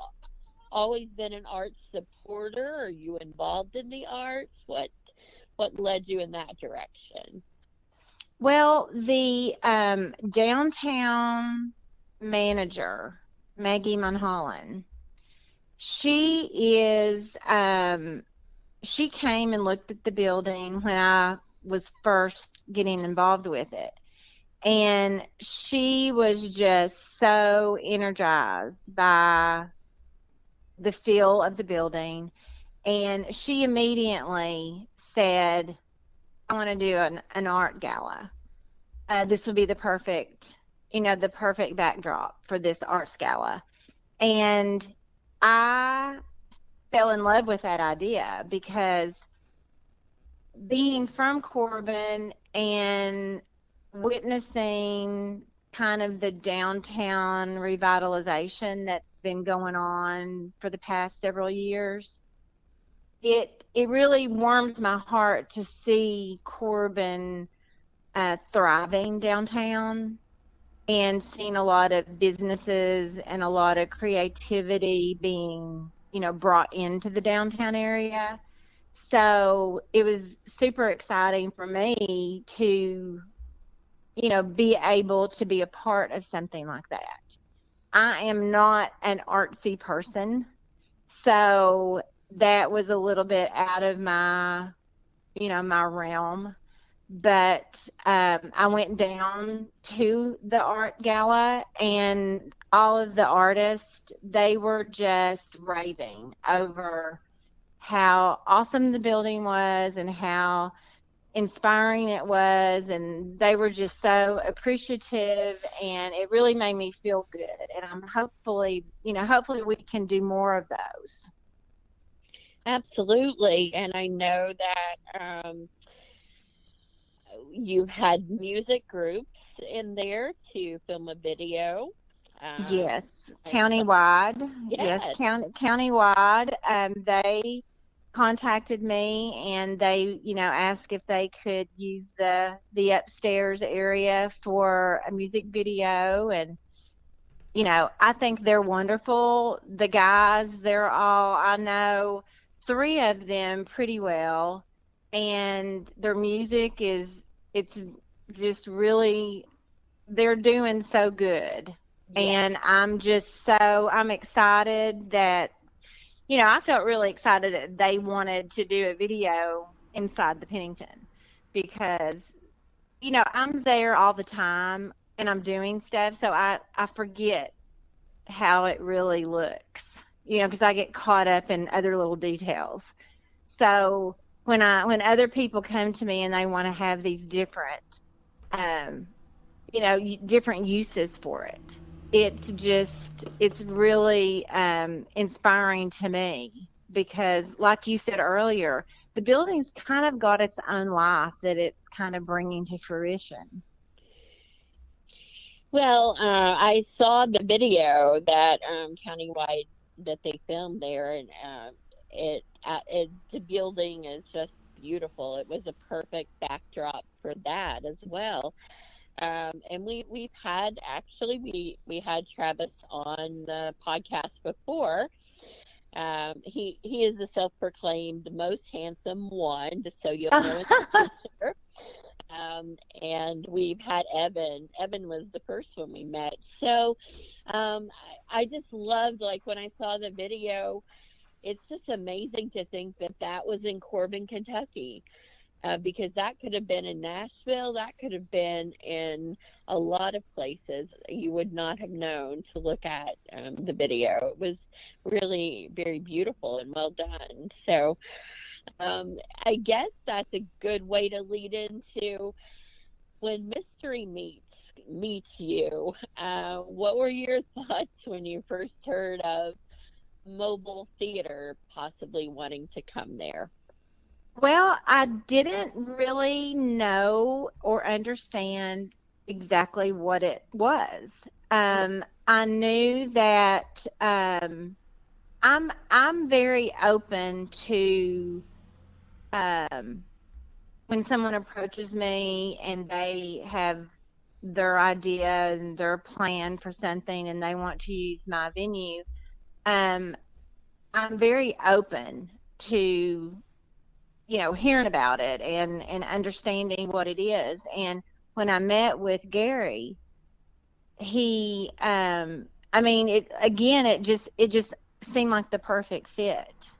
always been an arts supporter? Are you involved in the arts? What led you in that direction? Well, the downtown manager, Maggie Mulholland, she is she came and looked at the building when I was first getting involved with it. And she was just so energized by the feel of the building. And she immediately said, I want to do an art gala. This would be the perfect backdrop for this arts gala. And I fell in love with that idea, because being from Corbin and witnessing kind of the downtown revitalization that's been going on for the past several years, it really warms my heart to see Corbin thriving downtown, and seeing a lot of businesses and a lot of creativity being, brought into the downtown area. So it was super exciting for me to, be able to be a part of something like that. I am not an artsy person, so that was a little bit out of my, my realm. But I went down to the art gala, and all of the artists, they were just raving over how awesome the building was and how inspiring it was, and they were just so appreciative, and it really made me feel good. And I'm hopefully we can do more of those. Absolutely. And I know that you've had music groups in there to film a video. Yes, I know. countywide. Yes, Yes. countywide. They contacted me, and they, asked if they could use the upstairs area for a music video. And I think they're wonderful. The guys, I know three of them pretty well, and their music it's just really, they're doing so good. Yes. And I'm excited that, I felt really excited that they wanted to do a video inside the Pennington, because, I'm there all the time. and I'm doing stuff, so I forget how it really looks, because I get caught up in other little details. So when other people come to me and they want to have these different, um, different uses for it, it's really inspiring to me because, like you said earlier, the building's kind of got its own life that it's kind of bringing to fruition. Well, I saw the video that countywide that they filmed there, and the building is just beautiful. It was a perfect backdrop for that as well. And we've had actually we had Travis on the podcast before. He is the self-proclaimed most handsome one, just so you'll know in the future. And we've had Evan. Evan was the first one we met. So I just loved, like, when I saw the video, it's just amazing to think that that was in Corbin, Kentucky. Because that could have been in Nashville, that could have been in a lot of places you would not have known to look at the video. It was really very beautiful and well done. So I guess that's a good way to lead into when Mystery meets you. What were your thoughts when you first heard of mobile theater possibly wanting to come there? Well, I didn't really know or understand exactly what it was. I knew that I'm very open to when someone approaches me and they have their idea and their plan for something and they want to use my venue. Um, I'm very open to hearing about it and understanding what it is. And when I met with Gary, he, I mean, it just seemed like the perfect fit.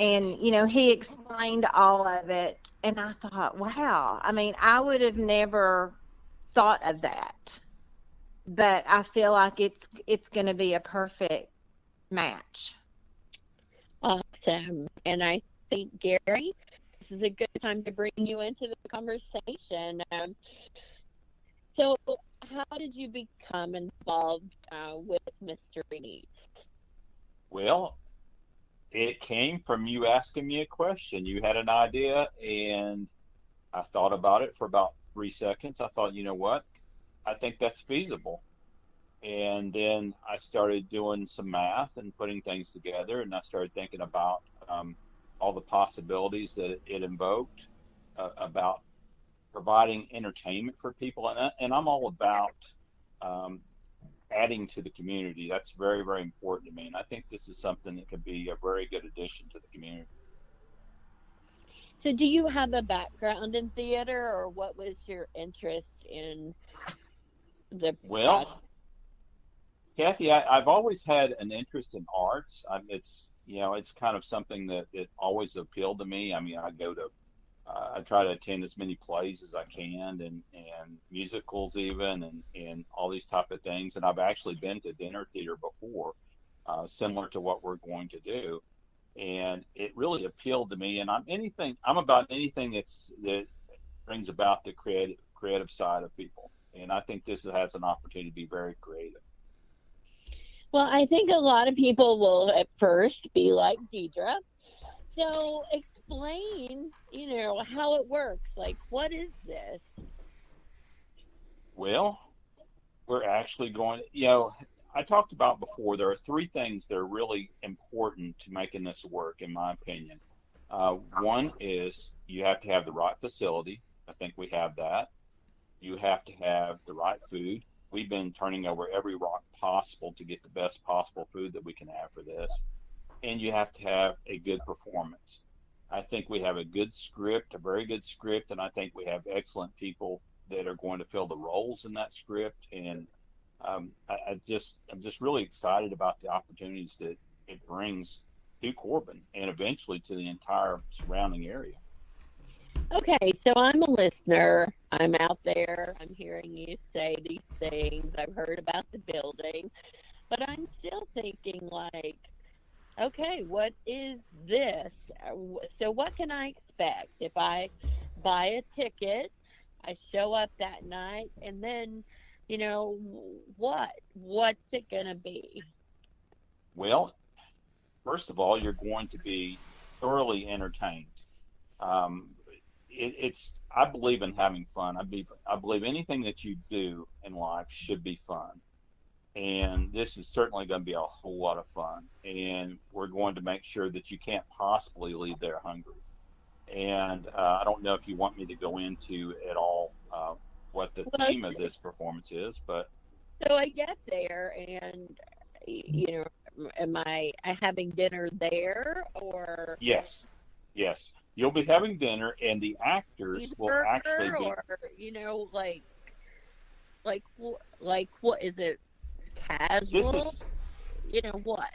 And, he explained all of it. And I thought, wow, I mean, I would have never thought of that, but I feel like it's going to be a perfect match. Awesome. And I think, Gary, this is a good time to bring you into the conversation. So, how did you become involved with Mystery Meats? Well, it came from you asking me a question. You had an idea, and I thought about it for about 3 seconds. I thought, you know what? I think that's feasible. And then I started doing some math and putting things together, and I started thinking about all the possibilities that it invoked, about providing entertainment for people, and I'm all about um, adding to the community. That's very, very important to me, and I think this is something that could be a very good addition to the community. So, do you have a background in theater, or what was your interest in the project? Well, Kathy, I've always had an interest in arts. It's kind of something that always appealed to me. I mean, I try to attend as many plays as I can, and musicals even, and all these type of things. And I've actually been to dinner theater before, similar to what we're going to do, and it really appealed to me. And I'm about anything that brings about the creative side of people. And I think this has an opportunity to be very creative. Well, I think a lot of people will at first be like Deidre. So explain, how it works. Like, what is this? Well, we're actually going, I talked about before, there are three things that are really important to making this work, in my opinion. One is you have to have the right facility. I think we have that. You have to have the right food. We've been turning over every rock possible to get the best possible food that we can have for this. And you have to have a good performance. I think we have a good script, a very good script, and I think we have excellent people that are going to fill the roles in that script. And I'm just really excited about the opportunities that it brings to Corbin and eventually to the entire surrounding area. Okay, so I'm a listener. I'm out there. I'm hearing you say these things. I've heard about the building, but I'm still thinking like, okay, what is this? So what can I expect if I buy a ticket, I show up that night, and then, what's it going to be? Well, first of all, you're going to be thoroughly entertained. Um, I believe in having fun. I believe anything that you do in life should be fun. And this is certainly going to be a whole lot of fun. And we're going to make sure that you can't possibly leave there hungry. And I don't know if you want me to go into at all what the Well, theme of this performance is, but so I get there, and am I having dinner there, or yes, yes, you'll be having dinner, and the actors will actually cheeseburger, be. or like what is it? This Casual? is What?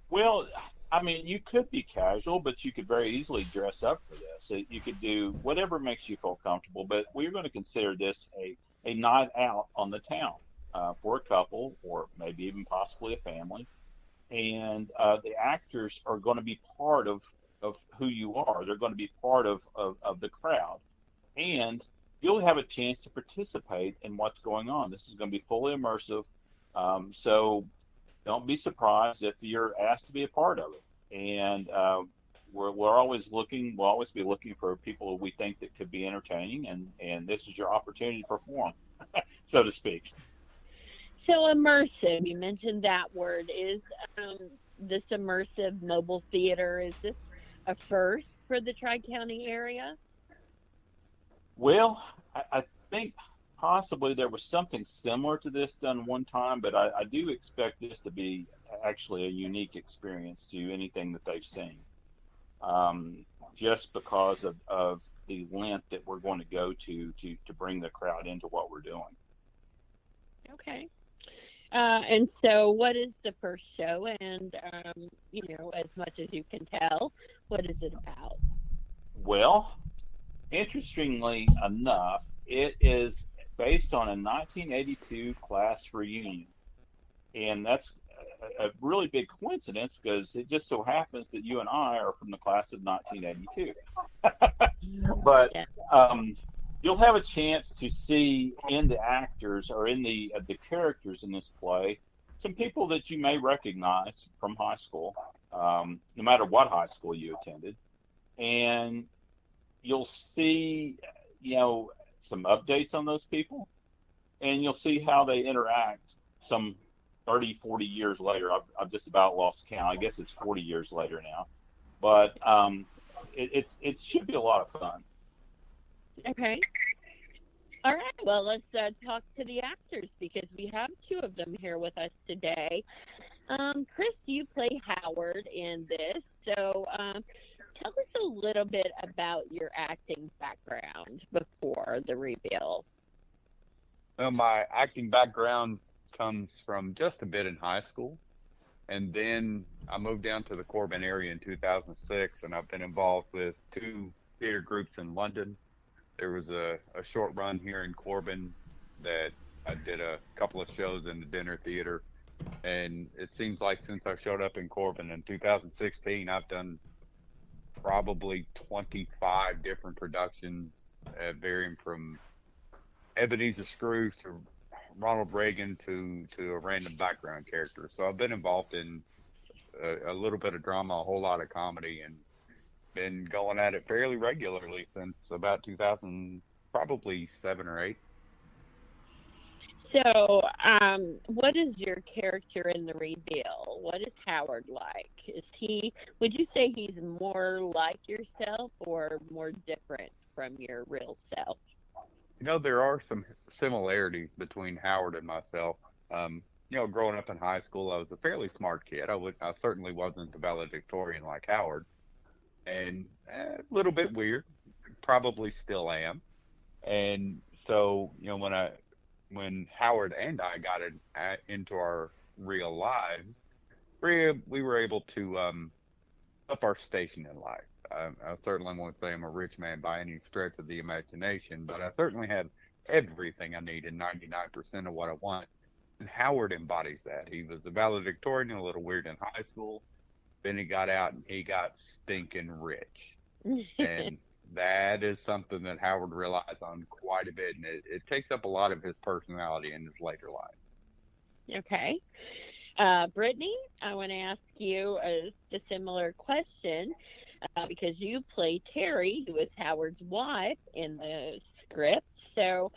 Well, I mean, you could be casual, but you could very easily dress up for this. You could do whatever makes you feel comfortable, but we're going to consider this a night out on the town for a couple or maybe even possibly a family. And the actors are going to be part of who you are. They're going to be part of the crowd. And you'll have a chance to participate in what's going on. This is going to be fully immersive. So don't be surprised if you're asked to be a part of it. And we're always looking, we'll always be looking for people we think that could be entertaining, and this is your opportunity to perform, so to speak. So immersive, you mentioned that word. Is um, this immersive mobile theater, is this a first for the Tri-County area? Well, I think possibly there was something similar to this done one time, but I do expect this to be actually a unique experience to anything that they've seen. Just because of the length that we're going to go to bring the crowd into what we're doing. Okay. And so what is the first show? And, as much as you can tell, what is it about? Well, interestingly enough, it is based on a 1982 class reunion. And that's a really big coincidence because it just so happens that you and I are from the class of 1982. But Yeah. um, you'll have a chance to see in the actors or in the characters in this play some people that you may recognize from high school, no matter what high school you attended, and you'll see, some updates on those people, and you'll see how they interact some 30, 40 years later. I've just about lost count. I guess it's 40 years later now, but it should be a lot of fun. Okay. All right. Well, let's talk to the actors because we have two of them here with us today. Chris, you play Howard in this. So tell us a little bit about your acting background before the reveal. Well, my acting background comes from just a bit in high school, and then I moved down to the Corbin area in 2006, and I've been involved with two theater groups in London. There was a short run here in Corbin that I did a couple of shows in the dinner theater, and it seems like since I showed up in Corbin in 2016, I've done probably 25 different productions, varying from Ebenezer Scrooge to Ronald Reagan to a random background character. So I've been involved in a little bit of drama, a whole lot of comedy, and been going at it fairly regularly since about 2000, probably 7 or 8. So, what is your character in the reveal? What is Howard like? Would you say he's more like yourself or more different from your real self? There are some similarities between Howard and myself. Growing up in high school, I was a fairly smart kid. I certainly wasn't the valedictorian like Howard, and a little bit weird, probably still am. And so, when Howard and I got into our real lives, we were able to up our station in life. I certainly won't say I'm a rich man by any stretch of the imagination, but I certainly have everything I need and 99% of what I want. And Howard embodies that. He was a valedictorian, a little weird in high school. Then he got out and he got stinking rich. And that is something that Howard relies on quite a bit. And it takes up a lot of his personality in his later life. Okay. Brittany, I want to ask you a similar question because you play Terry, who is Howard's wife in the script. So,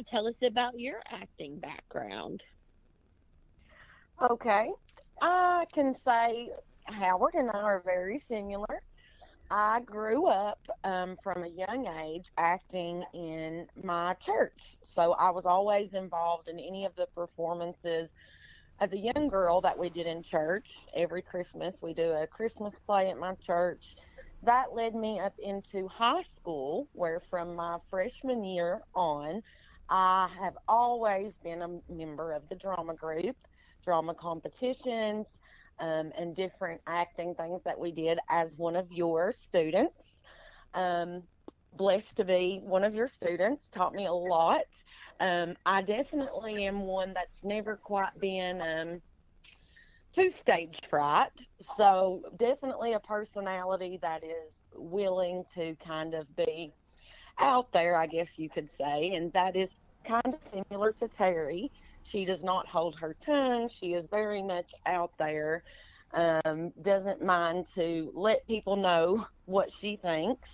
tell us about your acting background. Okay. I can say Howard and I are very similar. I grew up from a young age acting in my church. So I was always involved in any of the performances as a young girl that we did in church. Every Christmas, we do a Christmas play at my church. That led me up into high school, where from my freshman year on, I have always been a member of the drama group, drama competitions, and different acting things that we did as one of your students. Blessed to be one of your students, taught me a lot. I definitely am one that's never quite been too stage fright. So definitely a personality that is willing to kind of be out there, I guess you could say. And that is kind of similar to Terry. She does not hold her tongue. She is very much out there. Doesn't mind to let people know what she thinks.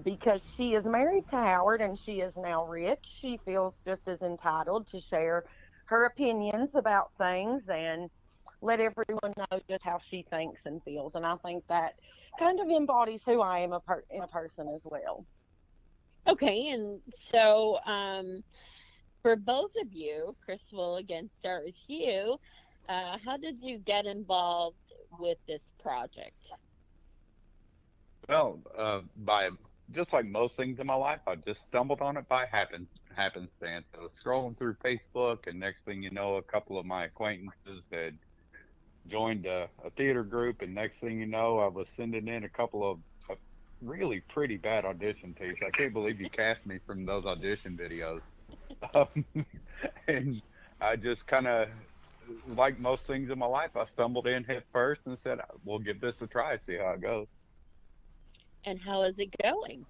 Because she is married to Howard and she is now rich, she feels just as entitled to share her opinions about things and let everyone know just how she thinks and feels. And I think that kind of embodies who I am in a person as well. Okay, and so for both of you, Chris, will again start with you. How did you get involved with this project? Well, by just like most things in my life, I just stumbled on it by happenstance. I was scrolling through Facebook, and next thing you know, a couple of my acquaintances had joined a theater group, and next thing you know, I was sending in a couple of really pretty bad audition tapes. I can't believe you cast me from those audition videos. And I just kind of, like most things in my life, I stumbled in head first and said, we'll give this a try, see how it goes. And how is it going?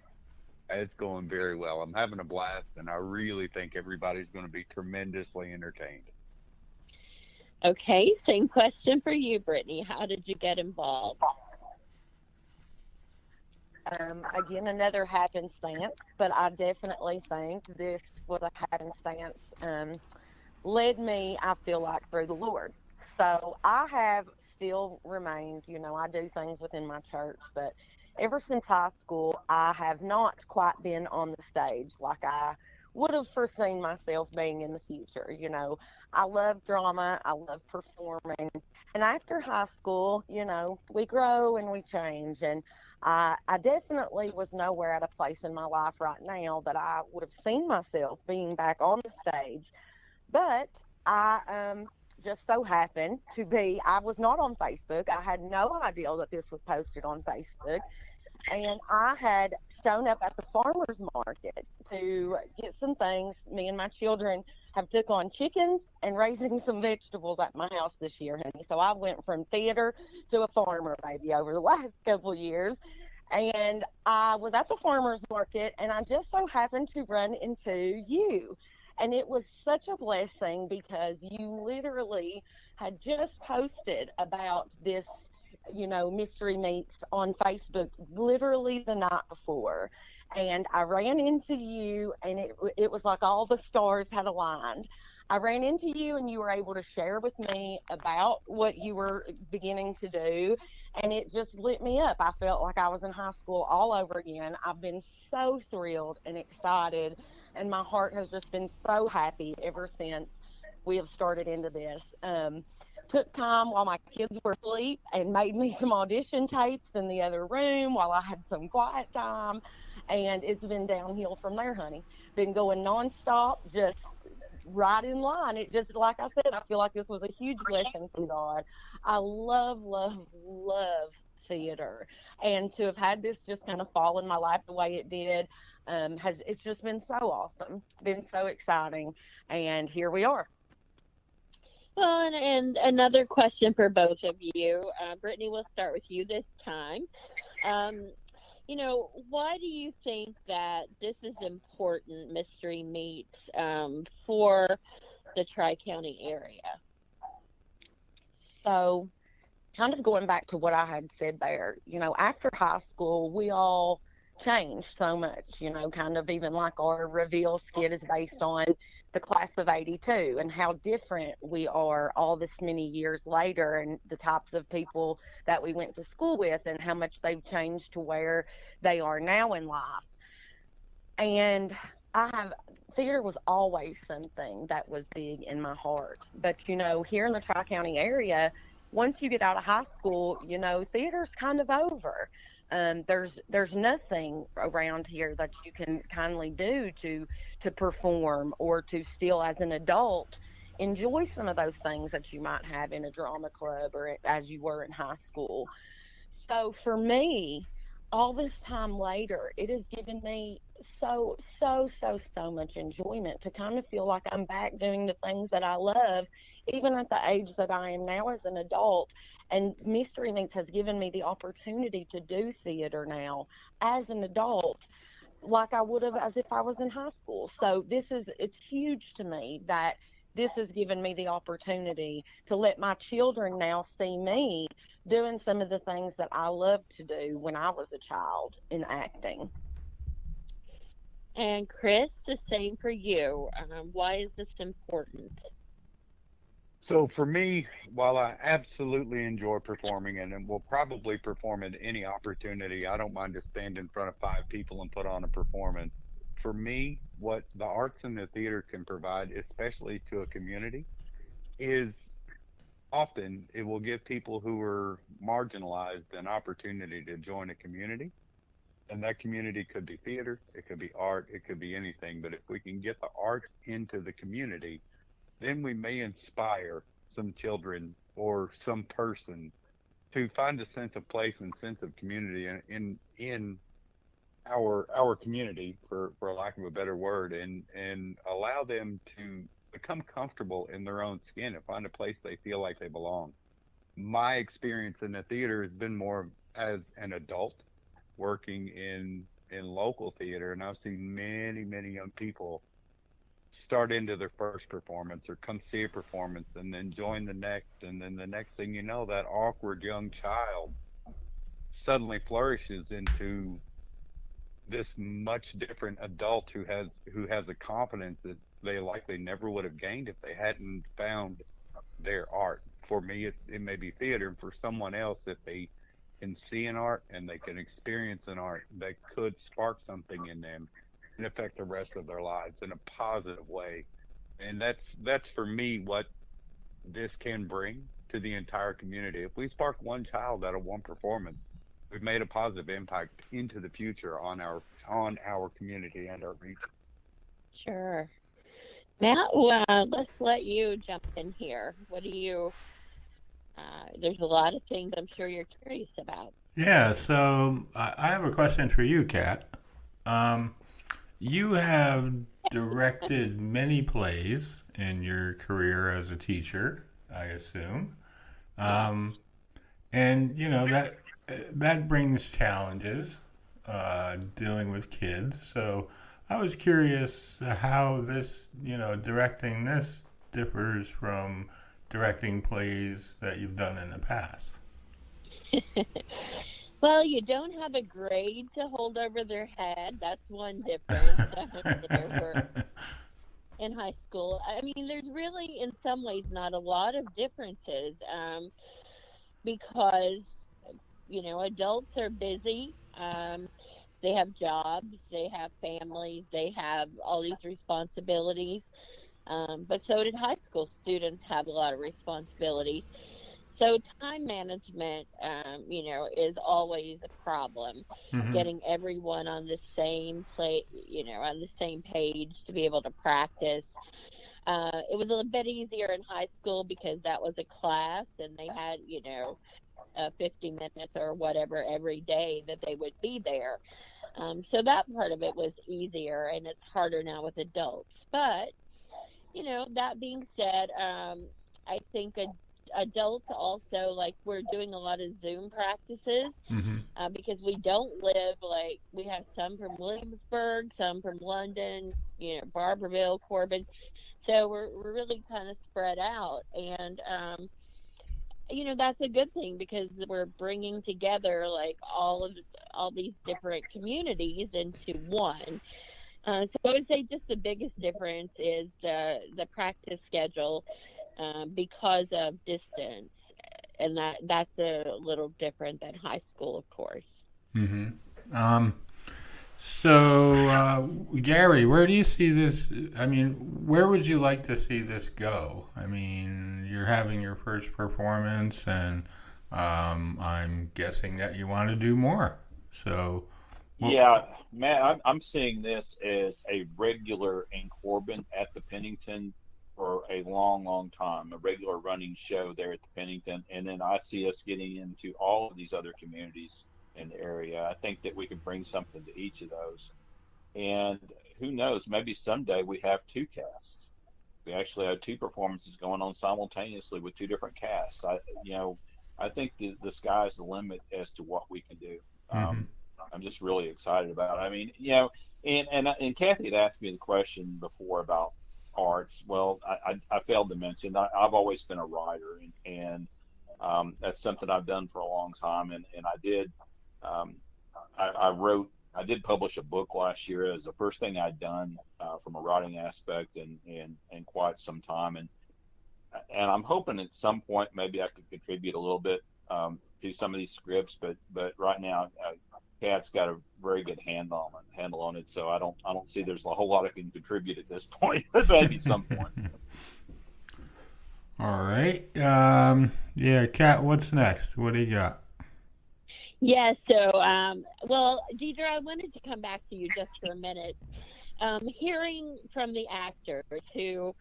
It's going very well. I'm having a blast, and I really think everybody's going to be tremendously entertained. Okay, same question for you, Brittany. How did you get involved? Again, another happenstance, but I definitely think this was a happenstance. Led me, I feel like, through the Lord. So I have still remained, I do things within my church, but ever since high school, I have not quite been on the stage like I would have foreseen myself being in the future. I love drama. I love performing. And after high school, we grow and we change. And I definitely was nowhere at a place in my life right now that I would have seen myself being back on the stage. But I just so happened to be, I was not on Facebook. I had no idea that this was posted on Facebook. And I had shown up at the farmer's market to get some things. Me and my children have took on chickens and raising some vegetables at my house this year, honey. So I went from theater to a farmer, baby, over the last couple of years. And I was at the farmer's market, and I just so happened to run into you. And it was such a blessing because you literally had just posted about this mystery meats on Facebook literally the night before. And I ran into you, and it was like all the stars had aligned. I ran into you, and you were able to share with me about what you were beginning to do, and it just lit me up. I felt like I was in high school all over again. I've been so thrilled and excited, and my heart has just been so happy ever since we have started into this. Took time while my kids were asleep and made me some audition tapes in the other room while I had some quiet time. And it's been downhill from there, honey. Been going nonstop, just right in line. It just, like I said, I feel like this was a huge blessing from God. I love, love, love theater. And to have had this just kind of fall in my life the way it did, it's just been so awesome, been so exciting, and here we are. Well, and another question for both of you. Brittany, we'll start with you this time. Um, why do you think that this is important, Mystery Meats, for the Tri-County area? So, kind of going back to what I had said there, after high school, we all changed so much, kind of even like our reveal skit is based on the class of 82 and how different we are all this many years later, and the types of people that we went to school with and how much they've changed to where they are now in life. And theater was always something that was big in my heart. But, here in the Tri-County area, once you get out of high school, theater's kind of over. There's nothing around here that you can kindly do to perform or to still, as an adult, enjoy some of those things that you might have in a drama club or as you were in high school. So for me, all this time later, it has given me so much enjoyment to kind of feel like I'm back doing the things that I love, even at the age that I am now as an adult. And Mystery Meats has given me the opportunity to do theater now as an adult, like I would have as if I was in high school. So it's huge to me that this has given me the opportunity to let my children now see me doing some of the things that I loved to do when I was a child in acting. And Chris, the same for you. Why is this important? So for me, while I absolutely enjoy performing and will probably perform at any opportunity, I don't mind to stand in front of 5 people and put on a performance. For me, what the arts and the theater can provide, especially to a community, is often it will give people who are marginalized an opportunity to join a community. And that community could be theater, it could be art, it could be anything. But if we can get the arts into the community, then we may inspire some children or some person to find a sense of place and sense of community in our community, for lack of a better word, and allow them to become comfortable in their own skin and find a place they feel like they belong. My experience in the theater has been more as an adult working in local theater, and I've seen many young people start into their first performance or come see a performance and then join the next, and then the next thing you know, that awkward young child suddenly flourishes into this much different adult who has a confidence that they likely never would have gained if they hadn't found their art. For me, it may be theater, and for someone else, if they can see an art and they can experience an art that could spark something in them and affect the rest of their lives in a positive way. And that's for me what this can bring to the entire community. If we spark one child out of one performance, we've made a positive impact into the future on our community and our region. Sure. Matt, let's let you jump in here. What do you, there's a lot of things I'm sure you're curious about. Yeah, so I have a question for you, Kat. You have directed many plays in your career as a teacher, I assume. And that brings challenges dealing with kids. So I was curious how this, directing this differs from directing plays that you've done in the past. Well, you don't have a grade to hold over their head. That's one difference in high school. I mean, there's really, in some ways, not a lot of differences because, adults are busy. They have jobs, they have families, they have all these responsibilities. But so did high school students have a lot of responsibilities. So time management, is always a problem. Mm-hmm. Getting everyone on the same on the same page to be able to practice. It was a bit easier in high school because that was a class and they had, 50 minutes or whatever every day that they would be there. So that part of it was easier, and it's harder now with adults. But, that being said, I think adults also, like, we're doing a lot of Zoom practices Mm-hmm. because we don't live, like, we have some from Williamsburg, some from London, Barberville, Corbin. So we're really kind of spread out. And, that's a good thing because we're bringing together like all these different communities into one. So I would say just the biggest difference is the practice schedule, because of distance, and that's a little different than high school, of course. Mm-hmm. Um, so, Gary, where do you see this? I mean, where would you like to see this go? I mean, you're having your first performance, and I'm guessing that you want to do more. So, well, Yeah, man, I'm seeing this as a regular in Corbin at the Pennington for a long, long time, a regular running show there at the Pennington. And then I see us getting into all of these other communities in the area. I think that we could bring something to each of those. And who knows, maybe someday we have two casts. We actually have two performances going on simultaneously with two different casts. I think the sky's the limit as to what we can do. mm-hmm. I'm just really excited about it. I mean, and Kathy had asked me the question before about arts. Well, I failed to mention I've always been a writer, and that's something I've done for a long time. And I did, um, I did publish a book last year as the first thing I'd done from a writing aspect in quite some time. And I'm hoping at some point maybe I could contribute a little bit to some of these scripts, but right now Kat's got a very good handle on it, so I don't see there's a whole lot I can contribute at this point. Maybe some point. All right. Yeah, Kat, what's next? What do you got? Yeah, so well, Deidre, I wanted to come back to you just for a minute. Hearing from the actors who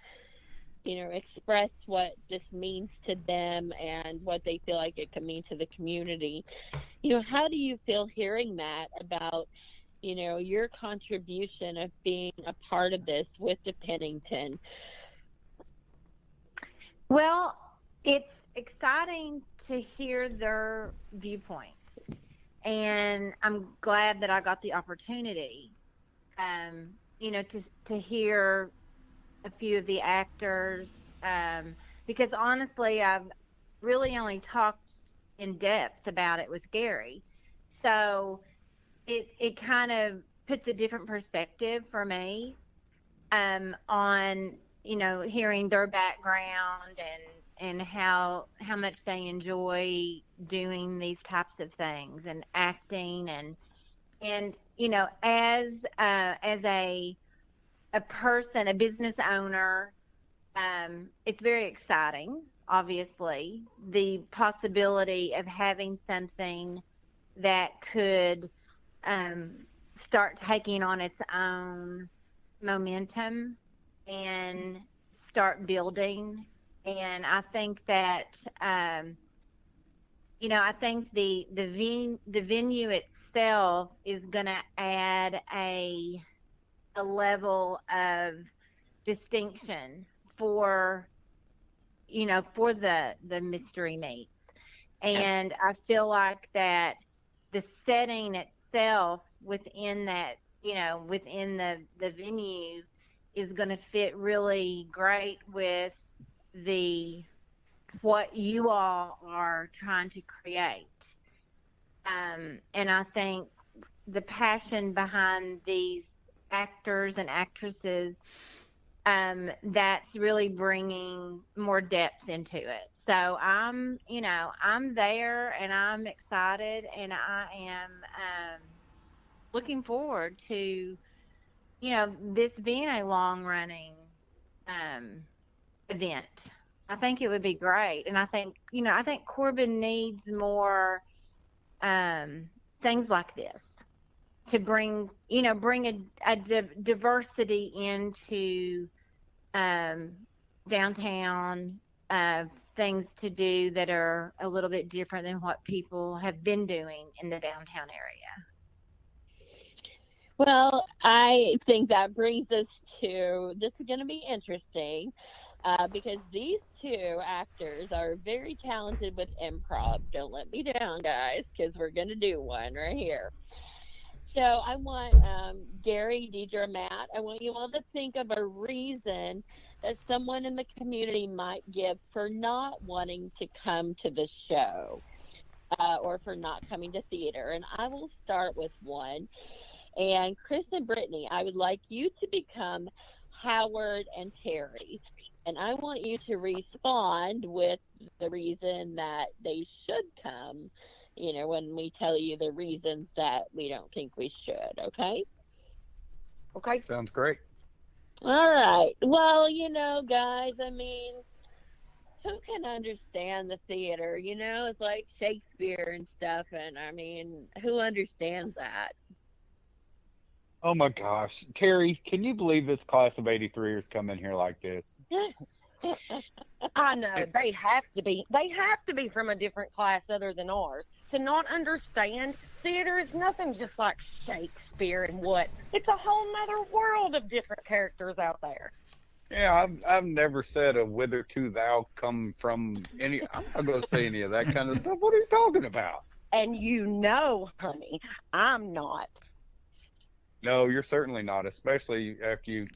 express what this means to them and what they feel like it can mean to the community. How do you feel hearing that about, your contribution of being a part of this with the Pennington? Well, it's exciting to hear their viewpoint, and I'm glad that I got the opportunity, to hear a few of the actors, because honestly, I've really only talked in depth about it with Gary. So it kind of puts a different perspective for me, on, hearing their background and how much they enjoy doing these types of things and acting and as a person, a business owner, it's very exciting, obviously, the possibility of having something that could start taking on its own momentum and start building. And I think that, I think the venue itself is going to add a level of distinction for the mystery meats. And I feel like that the setting itself within that, within the venue is going to fit really great with what you all are trying to create. And I think the passion behind these actors and actresses, that's really bringing more depth into it. So I'm there and I'm excited, and I am looking forward to, this being a long running event. I think it would be great. And I think Corbin needs more things like this to bring a diversity into downtown, things to do that are a little bit different than what people have been doing in the downtown area. Well, I think that brings us to this is going to be interesting because these two actors are very talented with improv. Don't let me down, guys, because we're going to do one right here. So I want Gary, Deidre, Matt, I want you all to think of a reason that someone in the community might give for not wanting to come to the show or for not coming to theater. And I will start with one. And Chris and Brittany, I would like you to become Howard and Terry. And I want you to respond with the reason that they should come, when we tell you the reasons that we don't think we should, okay? Okay. Sounds great. All right. Well, guys, I mean, who can understand the theater? It's like Shakespeare and stuff. And I mean, who understands that? Oh my gosh. Terry, can you believe this class of 83ers come in here like this? I know they have to be. They have to be from a different class other than ours to not understand theater is nothing just like Shakespeare and what. It's a whole nother world of different characters out there. Yeah, I've never said a whither to thou come from any. I'm not going to say any of that kind of stuff. What are you talking about? And honey, I'm not. No, you're certainly not. Especially after you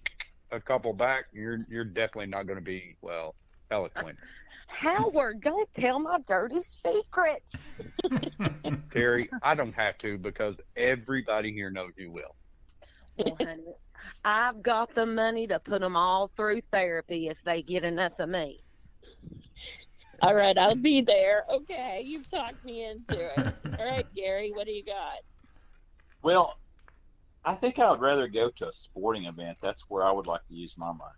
a couple back, you're definitely not going to be eloquent. Howard, don't tell my dirty secrets. Terry, I don't have to because everybody here knows you will. Well, honey, I've got the money to put them all through therapy if they get enough of me. All right, I'll be there. Okay, you've talked me into it. All right, Gary, what do you got? Well, I think I would rather go to a sporting event. That's where I would like to use my money.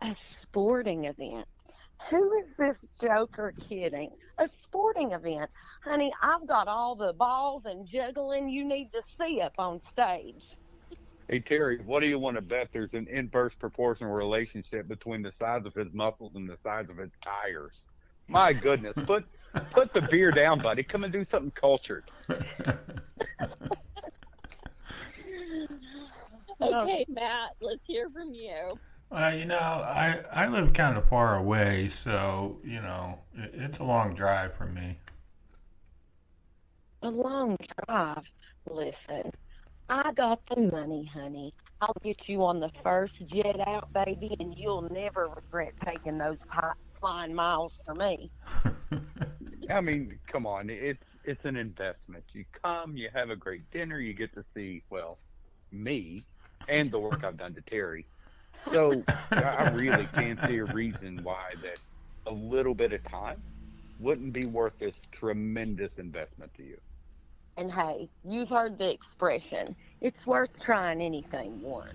A sporting event? Who is this joker kidding? A sporting event? Honey, I've got all the balls and juggling you need to see up on stage. Hey, Terry, what do you want to bet there's an inverse proportional relationship between the size of his muscles and the size of his tires? My goodness. Put the beer down, buddy. Come and do something cultured. Okay, Matt, let's hear from you. I live kind of far away, so, it's a long drive for me. A long drive? Listen, I got the money, honey. I'll get you on the first jet out, baby, and you'll never regret taking those flying miles for me. I mean, come on. It's an investment. You come, you have a great dinner, you get to see, me and the work I've done to Terry. So I really can't see a reason why that a little bit of time wouldn't be worth this tremendous investment to you. And hey, you've heard the expression, it's worth trying anything once.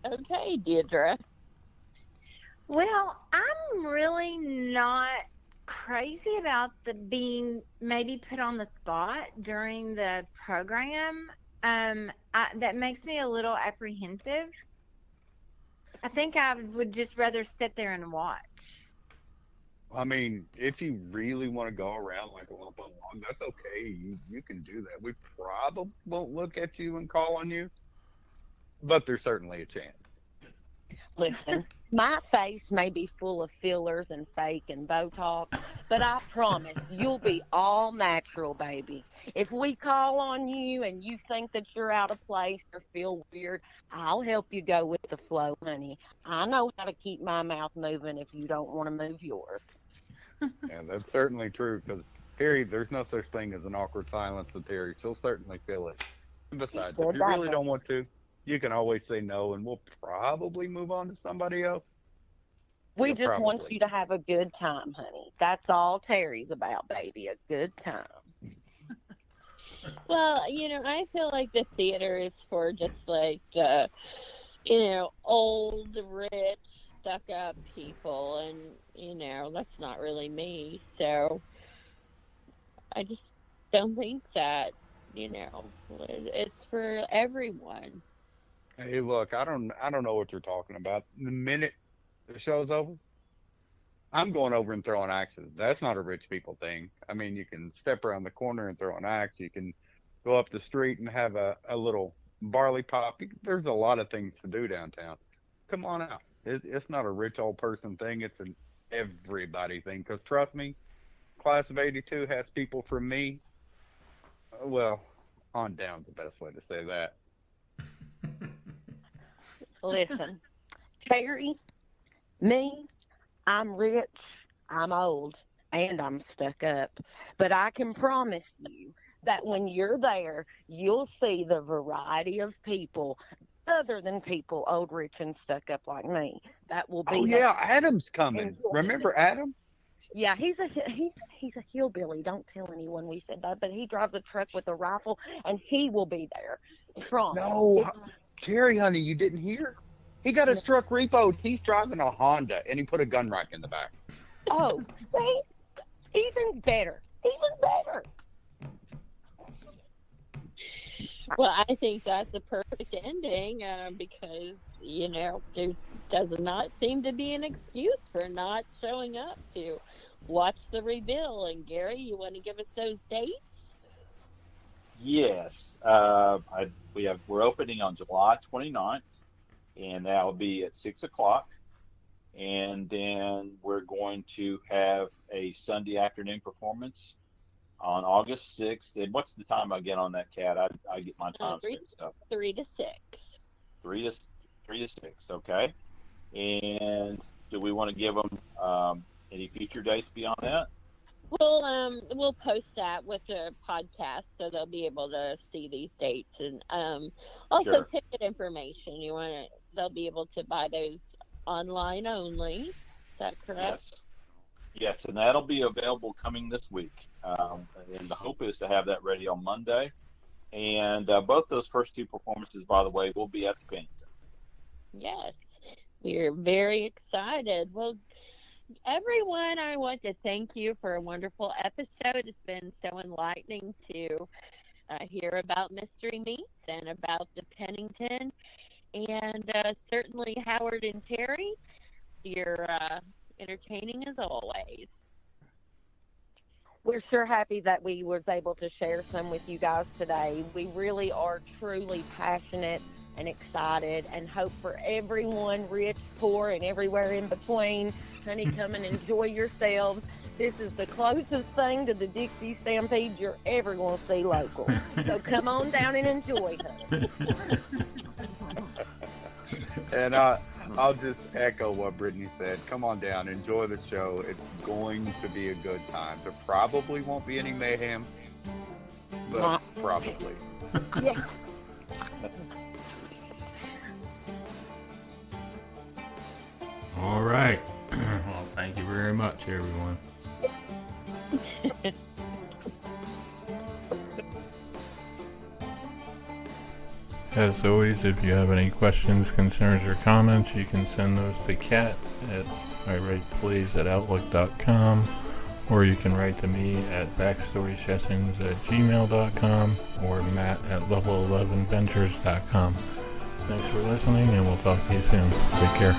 Okay, Deidre. Well, I'm really not crazy about the being maybe put on the spot during the program. That makes me a little apprehensive. I think I would just rather sit there and watch. I mean, if you really want to go around like a lump of log, that's okay. You can do that. We probably won't look at you and call on you, but there's certainly a chance. Listen, my face may be full of fillers and fake and Botox, but I promise you'll be all natural, baby. If we call on you and you think that you're out of place or feel weird, I'll help you go with the flow, honey. I know how to keep my mouth moving if you don't want to move yours. Yeah, that's certainly true because, Terry, there's no such thing as an awkward silence with Terry. She'll certainly feel it. And besides, if you really don't want to, you can always say no, and we'll probably move on to somebody else. We just want you to have a good time, honey. That's all Terry's about, baby, a good time. Well, I feel like the theater is for just like the, old, rich, stuck-up people, and, that's not really me. So I just don't think that, it's for everyone. Hey, look, I don't know what you're talking about. The minute The show's over. I'm going over and throwing axes. That's not a rich people thing. I mean, you can step around the corner and throw an axe. You can go up the street and have a little barley pop. There's a lot of things to do downtown. Come on out. It's not a rich old person thing. It's an everybody thing. Because trust me, Class of 82 has people from me. Well, on down's the best way to say that. Listen, Terry, me, I'm rich, I'm old, and I'm stuck up. But I can promise you that when you're there, you'll see the variety of people other than people old, rich, and stuck up like me. That will be. Oh yeah, Adam's coming. Enjoy Remember Adam? Yeah, he's a hillbilly. Don't tell anyone we said that. But he drives a truck with a rifle, and he will be there. Promise. No, Terry, honey, you didn't hear? He got his truck repoed. He's driving a Honda, and he put a gun rack in the back. Oh, see, even better, even better. Well, I think that's a perfect ending because, there does not seem to be an excuse for not showing up to watch the reveal. And Gary, you want to give us those dates? Yes. We're opening on July 29th, and that will be at 6 o'clock. And then we're going to have a Sunday afternoon performance on August 6th. And what's the time I get on that, Cat? I get my times mixed up. 3 to 6. 3 to 6, okay. And do we want to give them any future dates beyond that? We'll post that with the podcast so they'll be able to see these dates, and also Sure. ticket information. They'll be able to buy those online only. Is that correct? Yes, and that'll be available coming this week. And the hope is to have that ready on Monday. And both those first two performances, by the way, will be at the Pennington. Yes, we're very excited. Well, everyone, I want to thank you for a wonderful episode. It's been so enlightening to hear about Mystery Meats and about the Pennington. And certainly, Howard and Terry, you're entertaining as always. We're sure happy that we was able to share some with you guys today. We really are truly passionate and excited and hope for everyone, rich, poor, and everywhere in between. Honey, come and enjoy yourselves. This is the closest thing to the Dixie Stampede you're ever going to see local. So come on down and enjoy her. And I'll just echo what Brittany said. Come on down, enjoy the show. It's going to be a good time. There probably won't be any mayhem, but probably. Yeah. All right. Well, thank you very much, everyone. As always, if you have any questions, concerns, or comments, you can send those to Kat at iWritePlays@outlook.com, or you can write to me at backstorysessions@gmail.com or matt@level11ventures.com. Thanks for listening, and we'll talk to you soon. Take care.